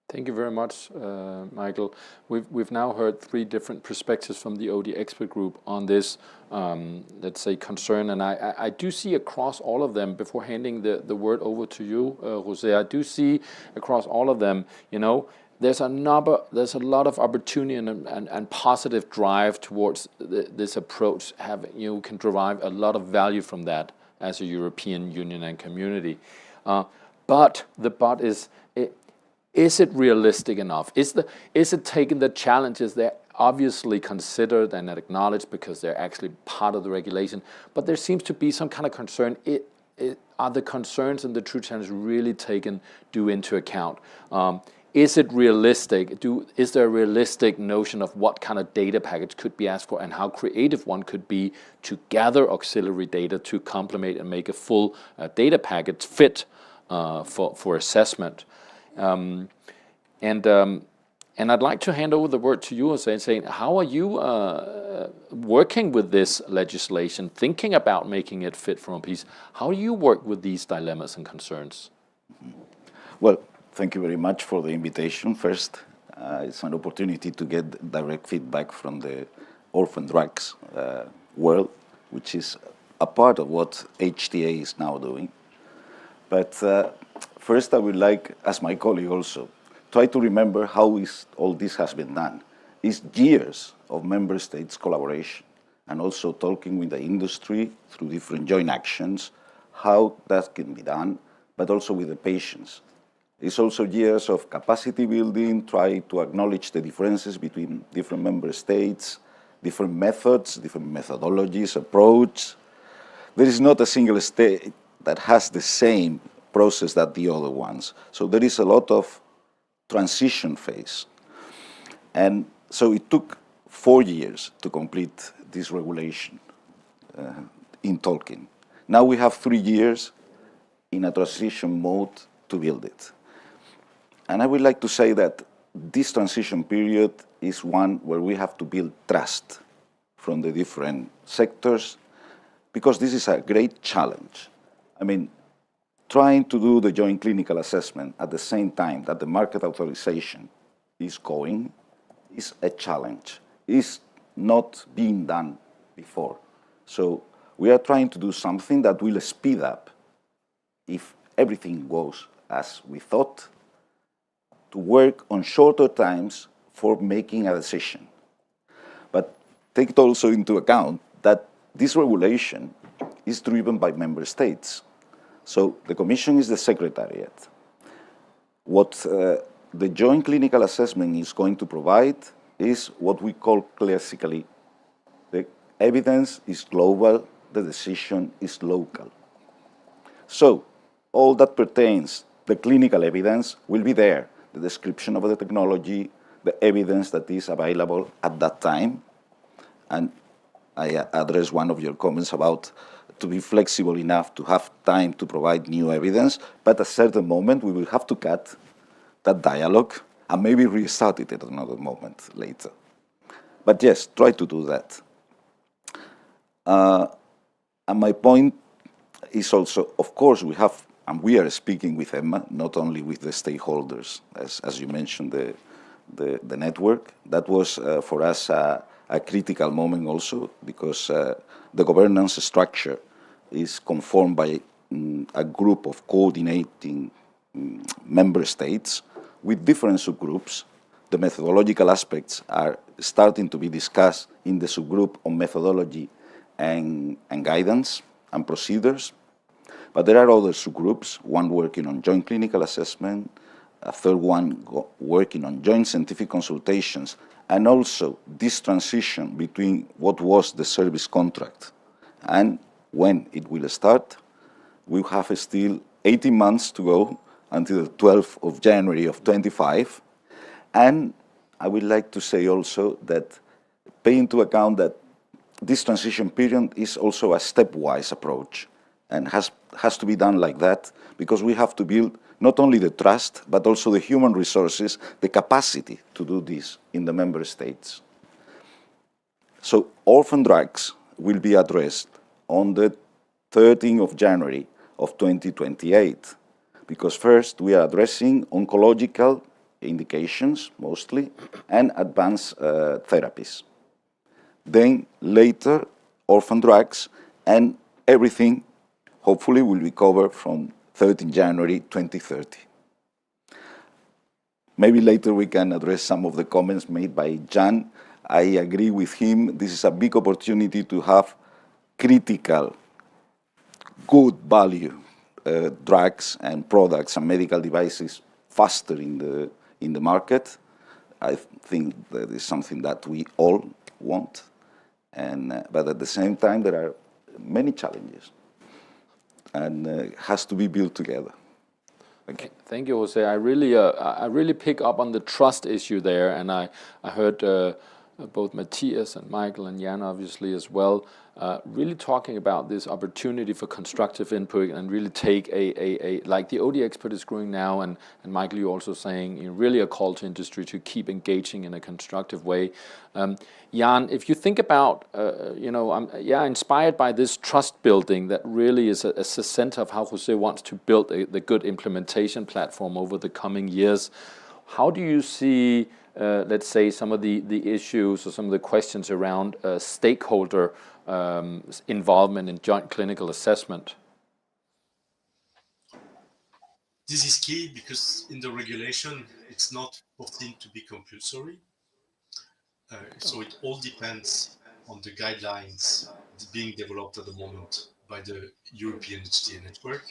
Thank you very much, Michael. We've now heard 3 different perspectives from the OD expert group on this, let's say, concern, and I do see across all of them, before handing the word over to you, José, I do see across all of them, there's a lot of opportunity and positive drive towards this approach. You can derive a lot of value from that as a European Union and community. But is it realistic enough? Is it taking the challenges they're obviously considered and acknowledged because they're actually part of the regulation? But there seems to be some kind of concern. Are the concerns and the true challenges really taken due into account? Is it realistic? Is there a realistic notion of what kind of data package could be asked for and how creative one could be to gather auxiliary data to complement and make a full data package fit for assessment? And I'd like to hand over the word to you and saying, how are you working with this legislation, thinking about making it fit for OMPs? How do you work with these dilemmas and concerns? Well, thank you very much for the invitation. First, it's an opportunity to get direct feedback from the orphan drugs world, which is a part of what HTA is now doing. But first, I would like, as my colleague also, try to remember how all this has been done. It's years of member states' collaboration and also talking with the industry through different joint actions, how that can be done, but also with the patients. It's also years of capacity building, try to acknowledge the differences between different member states, different methods, different methodologies, approach. There is not a single state that has the same process that the other ones. So there is a lot of transition phase. And so it took 4 years to complete this regulation in Tolkien. Now we have 3 years in a transition mode to build it. And I would like to say that this transition period is one where we have to build trust from the different sectors, because this is a great challenge. I mean, trying to do the joint clinical assessment at the same time that the market authorization is going is a challenge. It's not being done before. So we are trying to do something that will speed up, if everything goes as we thought, to work on shorter times for making a decision. But take also into account that this regulation is driven by member states. So the Commission is the Secretariat. What the joint clinical assessment is going to provide is what we call classically, the evidence is global, the decision is local. So all that pertains, the clinical evidence will be there, the description of the technology, the evidence that is available at that time. And I address one of your comments about to be flexible enough to have time to provide new evidence, but at a certain moment we will have to cut that dialogue and maybe restart it at another moment later. But yes, try to do that. And my point is also, of course, we are speaking with EMA, not only with the stakeholders, as you mentioned, the network. That was for us a critical moment also, because the governance structure is conformed by a group of coordinating member states with different subgroups. The methodological aspects are starting to be discussed in the subgroup on methodology and guidance and procedures. But there are other subgroups, one working on joint clinical assessment, a third one working on joint scientific consultations, and also this transition between what was the service contract and when it will start. We have still 18 months to go until the 12th of January of 25. And I would like to say also that pay into account that this transition period is also a stepwise approach and has to be done like that, because we have to build not only the trust, but also the human resources, the capacity to do this in the member states. So orphan drugs will be addressed on the 13th of January of 2028, because first we are addressing oncological indications mostly and advanced therapies. Then later orphan drugs, and everything hopefully will be covered from 13 January 2030. maybe later we can address some of the comments made by Jan. I agree with him. This is a big opportunity to have critical, good value drugs and products and medical devices faster in the market. I think that is something that we all want, but at the same time there are many challenges, and it has to be built together. Thank you, Jose. I really pick up on the trust issue there, and I heard both Matthias and Michael and Jan obviously as well, really talking about this opportunity for constructive input and really take like the OD expert is growing now, and Michael, you also saying, you know, really a call to industry to keep engaging in a constructive way. Jan, if you think about, you know, I'm inspired by this trust building that really is a center of how Jose wants to build the good implementation platform over the coming years. How do you see, let's say, some of the issues or some of the questions around stakeholder involvement in joint clinical assessment? This is key because in the regulation, it's not foreseen to be compulsory. So it all depends on the guidelines being developed at the moment by the European HTA network,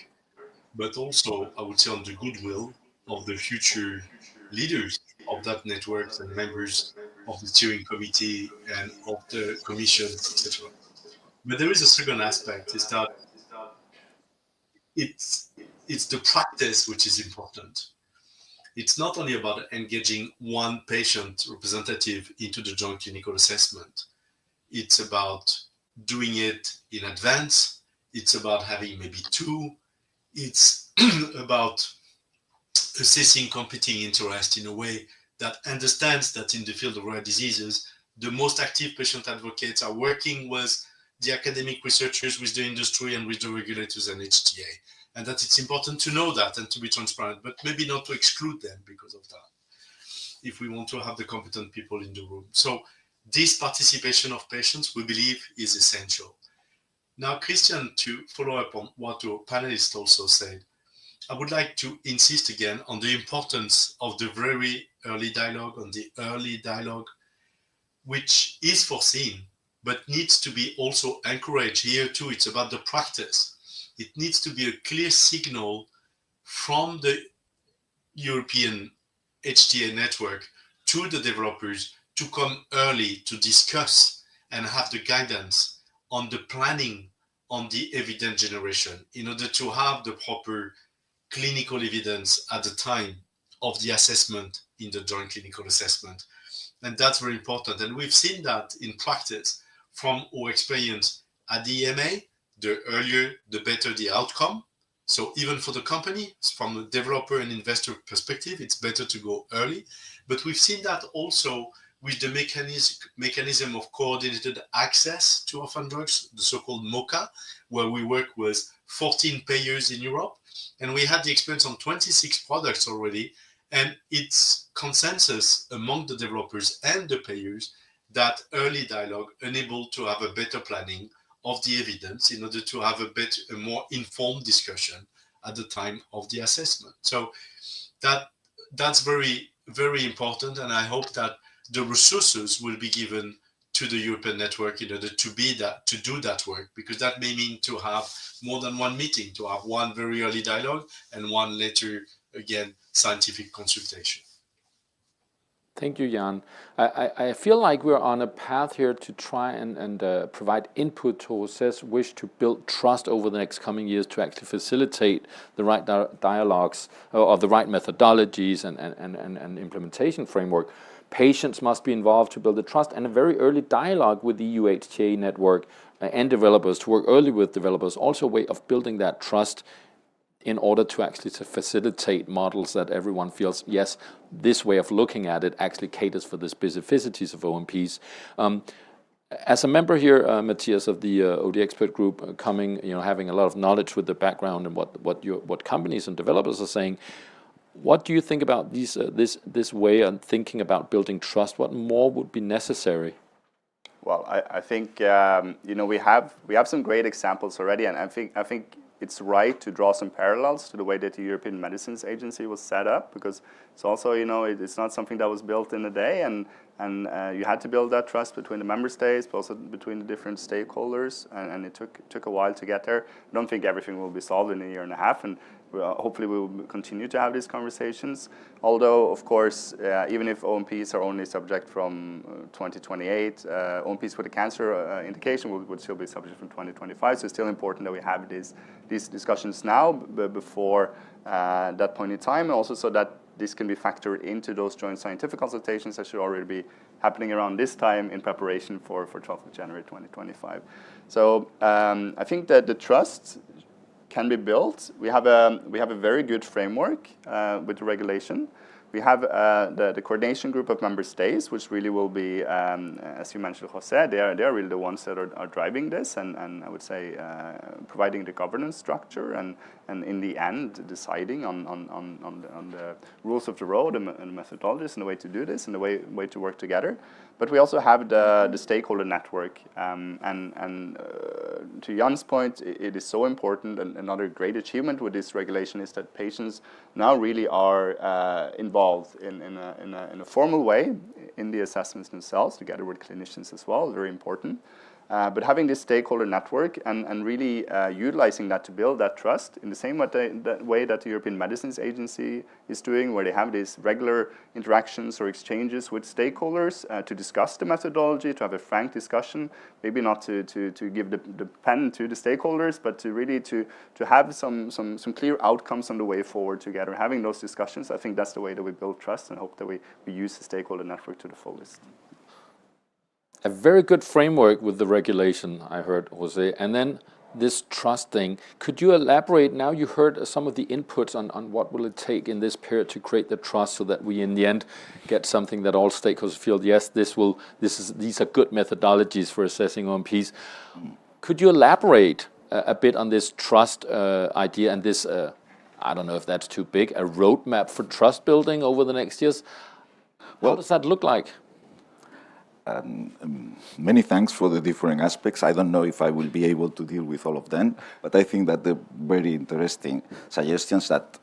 but also, I would say, on the goodwill of the future leaders of that network and members of the steering committee and of the commission, etc. But there is a second aspect, is that it's the practice which is important. It's not only about engaging one patient representative into the joint clinical assessment. It's about doing it in advance. It's about having maybe two. It's about assessing competing interest in a way that understands that in the field of rare diseases, the most active patient advocates are working with the academic researchers, with the industry, and with the regulators and HTA. And that it's important to know that and to be transparent, but maybe not to exclude them because of that, if we want to have the competent people in the room. So this participation of patients, we believe, is essential. Now, Christian, to follow up on what your panelists also said, I would like to insist again on the importance of the very early dialogue, which is foreseen, but needs to be also encouraged. Here too, it's about the practice. It needs to be a clear signal from the European HTA network to the developers to come early to discuss and have the guidance on the planning on the evidence generation in order to have the proper clinical evidence at the time of the assessment in the joint clinical assessment. And that's very important. And we've seen that in practice from our experience at the EMA. The earlier, the better the outcome. So even for the company, from a developer and investor perspective, it's better to go early. But we've seen that also with the mechanism of coordinated access to orphan drugs, the so-called MOCA, where we work with 14 payers in Europe. And we had the experience on 26 products already. And it's consensus among the developers and the payers that early dialogue enabled to have a better planning of the evidence in order to have a more informed discussion at the time of the assessment. So that's very, very important. And I hope that the resources will be given to the European network in order to do that work, because that may mean to have more than one meeting, to have one very early dialogue and one later, again, scientific consultation. Thank you, Jan. I feel like we're on a path here to try and provide input to Jose's wish to build trust over the next coming years to actually facilitate the right dialogues or the right methodologies and implementation framework. Patients must be involved to build the trust, and a very early dialogue with the EU HTA network and developers, to work early with developers, also a way of building that trust in order to actually facilitate models that everyone feels, yes, this way of looking at it actually caters for the specificities of OMPs. As a member here, Matthias, of the OD expert group, coming, having a lot of knowledge with the background and what companies and developers are saying, what do you think about this way of thinking about building trust? What more would be necessary? Well, I think we have some great examples already, and I think it's right to draw some parallels to the way that the European Medicines Agency was set up, because it's also, you know, it's not something that was built in a day, and you had to build that trust between the member states, but also between the different stakeholders, and it took a while to get there. I don't think everything will be solved in a year and a half, and hopefully we will continue to have these conversations. Although, of course, even if OMPs are only subject from 2028, OMPs with a cancer indication would still be subject from 2025. So it's still important that we have these discussions now before that point in time, and also so that this can be factored into those joint scientific consultations that should already be happening around this time in preparation for 12th of January 2025. So I think that the trust can be built. We have a very good framework with the regulation. We have the coordination group of member states, which really will be, as you mentioned, Jose, they are really the ones that are driving this, and I would say providing the governance structure, and in the end deciding on the rules of the road and the methodologies and the way to do this and the way to work together. But we also have the stakeholder network, and to Jan's point, it is so important, and another great achievement with this regulation is that patients now really are involved in a formal way in the assessments themselves, together with clinicians as well, very important. But having this stakeholder network and really utilizing that to build that trust in the same way that the European Medicines Agency is doing, where they have these regular interactions or exchanges with stakeholders to discuss the methodology, to have a frank discussion, maybe not to give the pen to the stakeholders, but to really to have some clear outcomes on the way forward together. Having those discussions, I think that's the way that we build trust, and hope that we use the stakeholder network to the fullest. A very good framework with the regulation, I heard, Jose. And then this trust thing. Could you elaborate? Now you heard some of the inputs on what will it take in this period to create the trust, so that we in the end get something that all stakeholders feel, yes, these are good methodologies for assessing OMPs. Could you elaborate a bit on this trust idea and this, I don't know if that's too big, a roadmap for trust building over the next years? What does that look like? Many thanks for the different aspects. I don't know if I will be able to deal with all of them, but I think that the very interesting suggestions that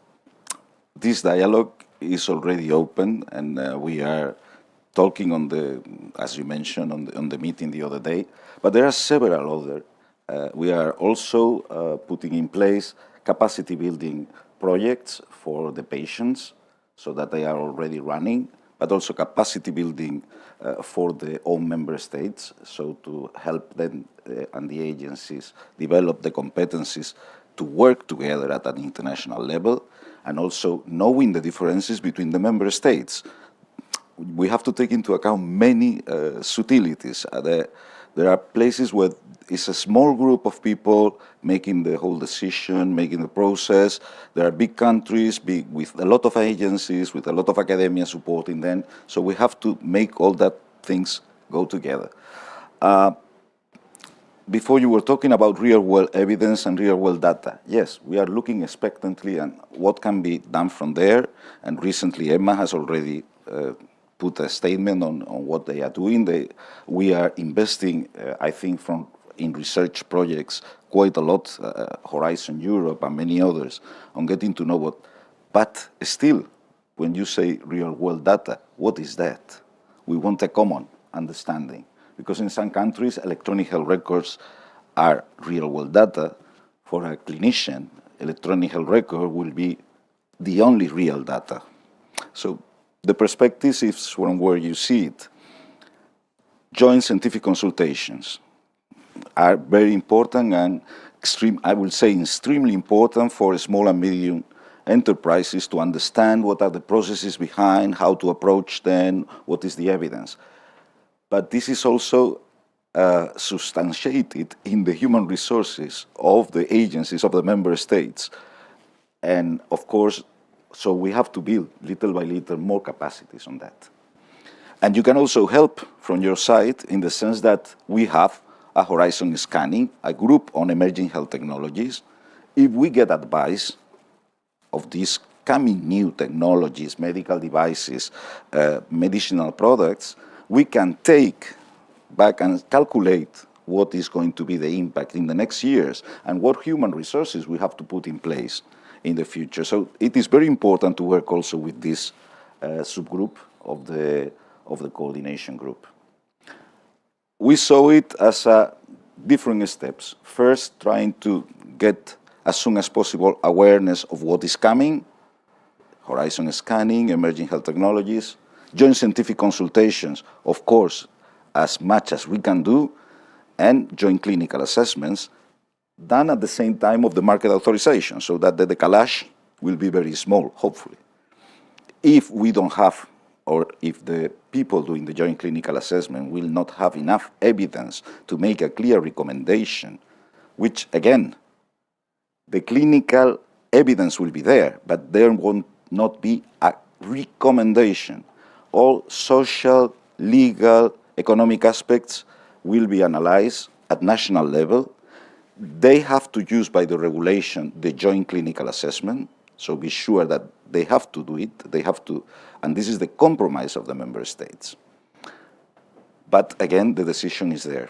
this dialogue is already open, and we are talking on the, as you mentioned, on the meeting the other day, but there are several other. We are also putting in place capacity building projects for the patients, so that they are already running, but also capacity building for the own member states, so to help them and the agencies develop the competencies to work together at an international level, and also knowing the differences between the member states. We have to take into account many subtleties. There are places where it's a small group of people making the whole decision, making the process. There are big countries with a lot of agencies, with a lot of academia supporting them. So we have to make all that things go together. Before you were talking about real-world evidence and real-world data. Yes, we are looking expectantly at what can be done from there. And recently, Emma has already put a statement on what they are doing. We are investing, I think, in research projects quite a lot, Horizon Europe and many others, on getting to know what. But still, when you say real-world data, what is that? We want a common understanding. Because in some countries, electronic health records are real-world data. For a clinician, electronic health record will be the only real data. So the perspective is from where you see it. Joint scientific consultations are very important and I will say extremely important for small and medium enterprises to understand what are the processes behind, how to approach them, what is the evidence. But this is also substantiated in the human resources of the agencies of the member states. And of course, so we have to build little by little more capacities on that. And you can also help from your side in the sense that we have a Horizon Scanning, a group on emerging health technologies. If we get advice of these coming new technologies, medical devices, medicinal products, we can take back and calculate what is going to be the impact in the next years and what human resources we have to put in place in the future. So it is very important to work also with this subgroup of the coordination group. We saw it as different steps. First, trying to get as soon as possible awareness of what is coming, horizon scanning, emerging health technologies, joint scientific consultations, of course, as much as we can do, and joint clinical assessments done at the same time of the market authorization, so that the decalage will be very small, hopefully. If we don't have, or if the people doing the joint clinical assessment will not have enough evidence to make a clear recommendation, which again, the clinical evidence will be there, but there won't not be a recommendation. All social, legal, economic aspects will be analyzed at national level. They have to use by the regulation the joint clinical assessment, so be sure that they have to do it, they have to, and this is the compromise of the member states. But again, the decision is there.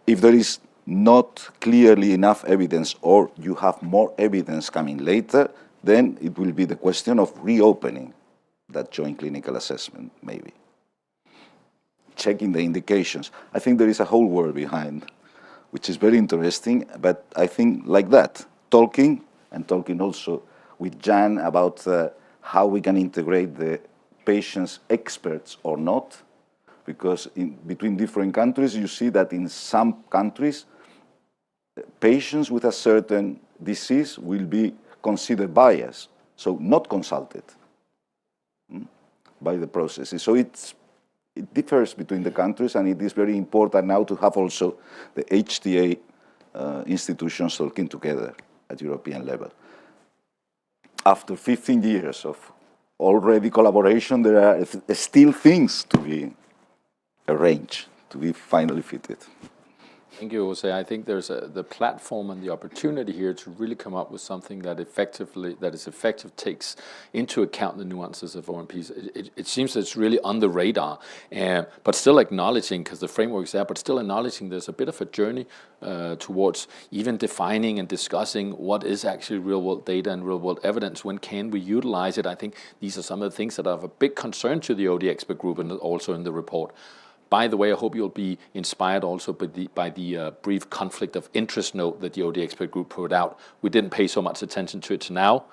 If there is not clearly enough evidence or you have more evidence coming later, then it will be the question of reopening that joint clinical assessment, maybe. Checking the indications. I think there is a whole world behind, which is very interesting, but I think like that, talking also with Jan about how we can integrate the patients, experts or not, because between different countries, you see that in some countries, patients with a certain disease will be considered biased, so not consulted by the processes. So it differs between the countries, and it is very important now to have also the HTA institutions talking together at European level. After 15 years of already collaboration, there are still things to be arranged, to be finally fitted. Thank you, Jose. I think there's the platform and the opportunity here to really come up with something that is effective, takes into account the nuances of OMPs. It seems that it's really on the radar, but still acknowledging, because the framework is there, but still acknowledging there's a bit of a journey towards even defining and discussing what is actually real-world data and real-world evidence. When can we utilize it? I think these are some of the things that are of a big concern to the OD expert group and also in the report. By the way, I hope you'll be inspired also by the brief conflict of interest note that the OD expert group put out. We didn't pay so much attention to it now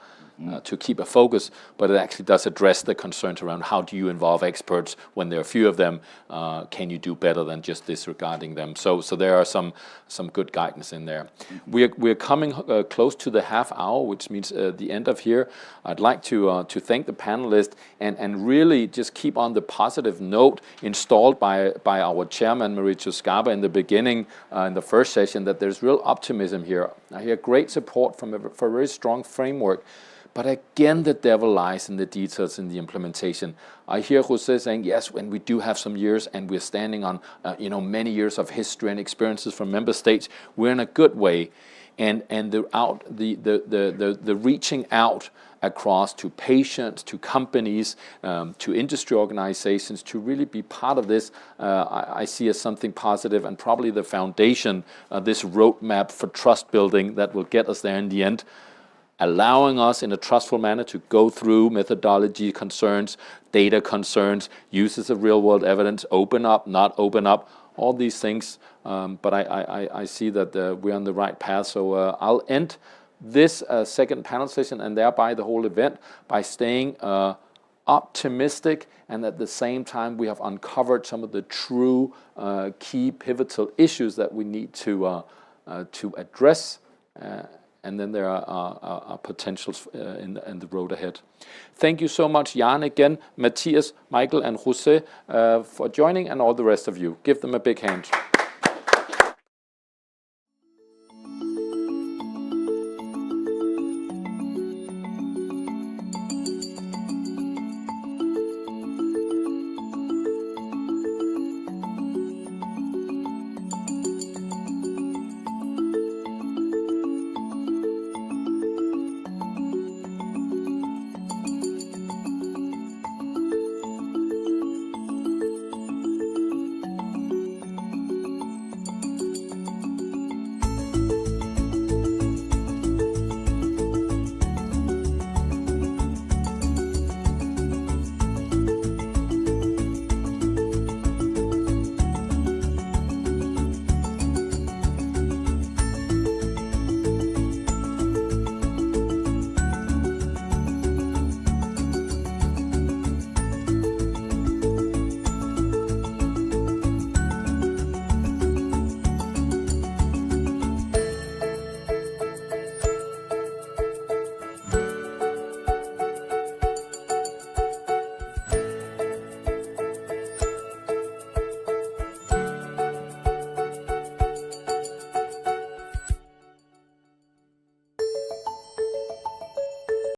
to keep a focus, but it actually does address the concerns around how do you involve experts when there are few of them. Can you do better than just disregarding them? So there are some good guidance in there. We're coming close to the half hour, which means the end of here. I'd like to thank the panelists and really just keep on the positive note installed by our chairman, Mauricio Scarpa, in the beginning, in the first session, that there's real optimism here. I hear great support for a very strong framework. But again, the devil lies in the details in the implementation. I hear Jose saying, yes, when we do have some years and we're standing on many years of history and experiences from member states, we're in a good way. And the reaching out across to patients, to companies, to industry organizations, to really be part of this, I see as something positive and probably the foundation, this roadmap for trust building that will get us there in the end, allowing us in a trustful manner to go through methodology concerns, data concerns, uses of real-world evidence, open up, not open up, all these things. But I see that we're on the right path. So I'll end this second panel session and thereby the whole event by staying optimistic, and at the same time we have uncovered some of the true key pivotal issues that we need to address. And then there are potentials in the road ahead. Thank you so much, Jan, again, Matthias, Michael, and Jose for joining, and all the rest of you. Give them a big hand.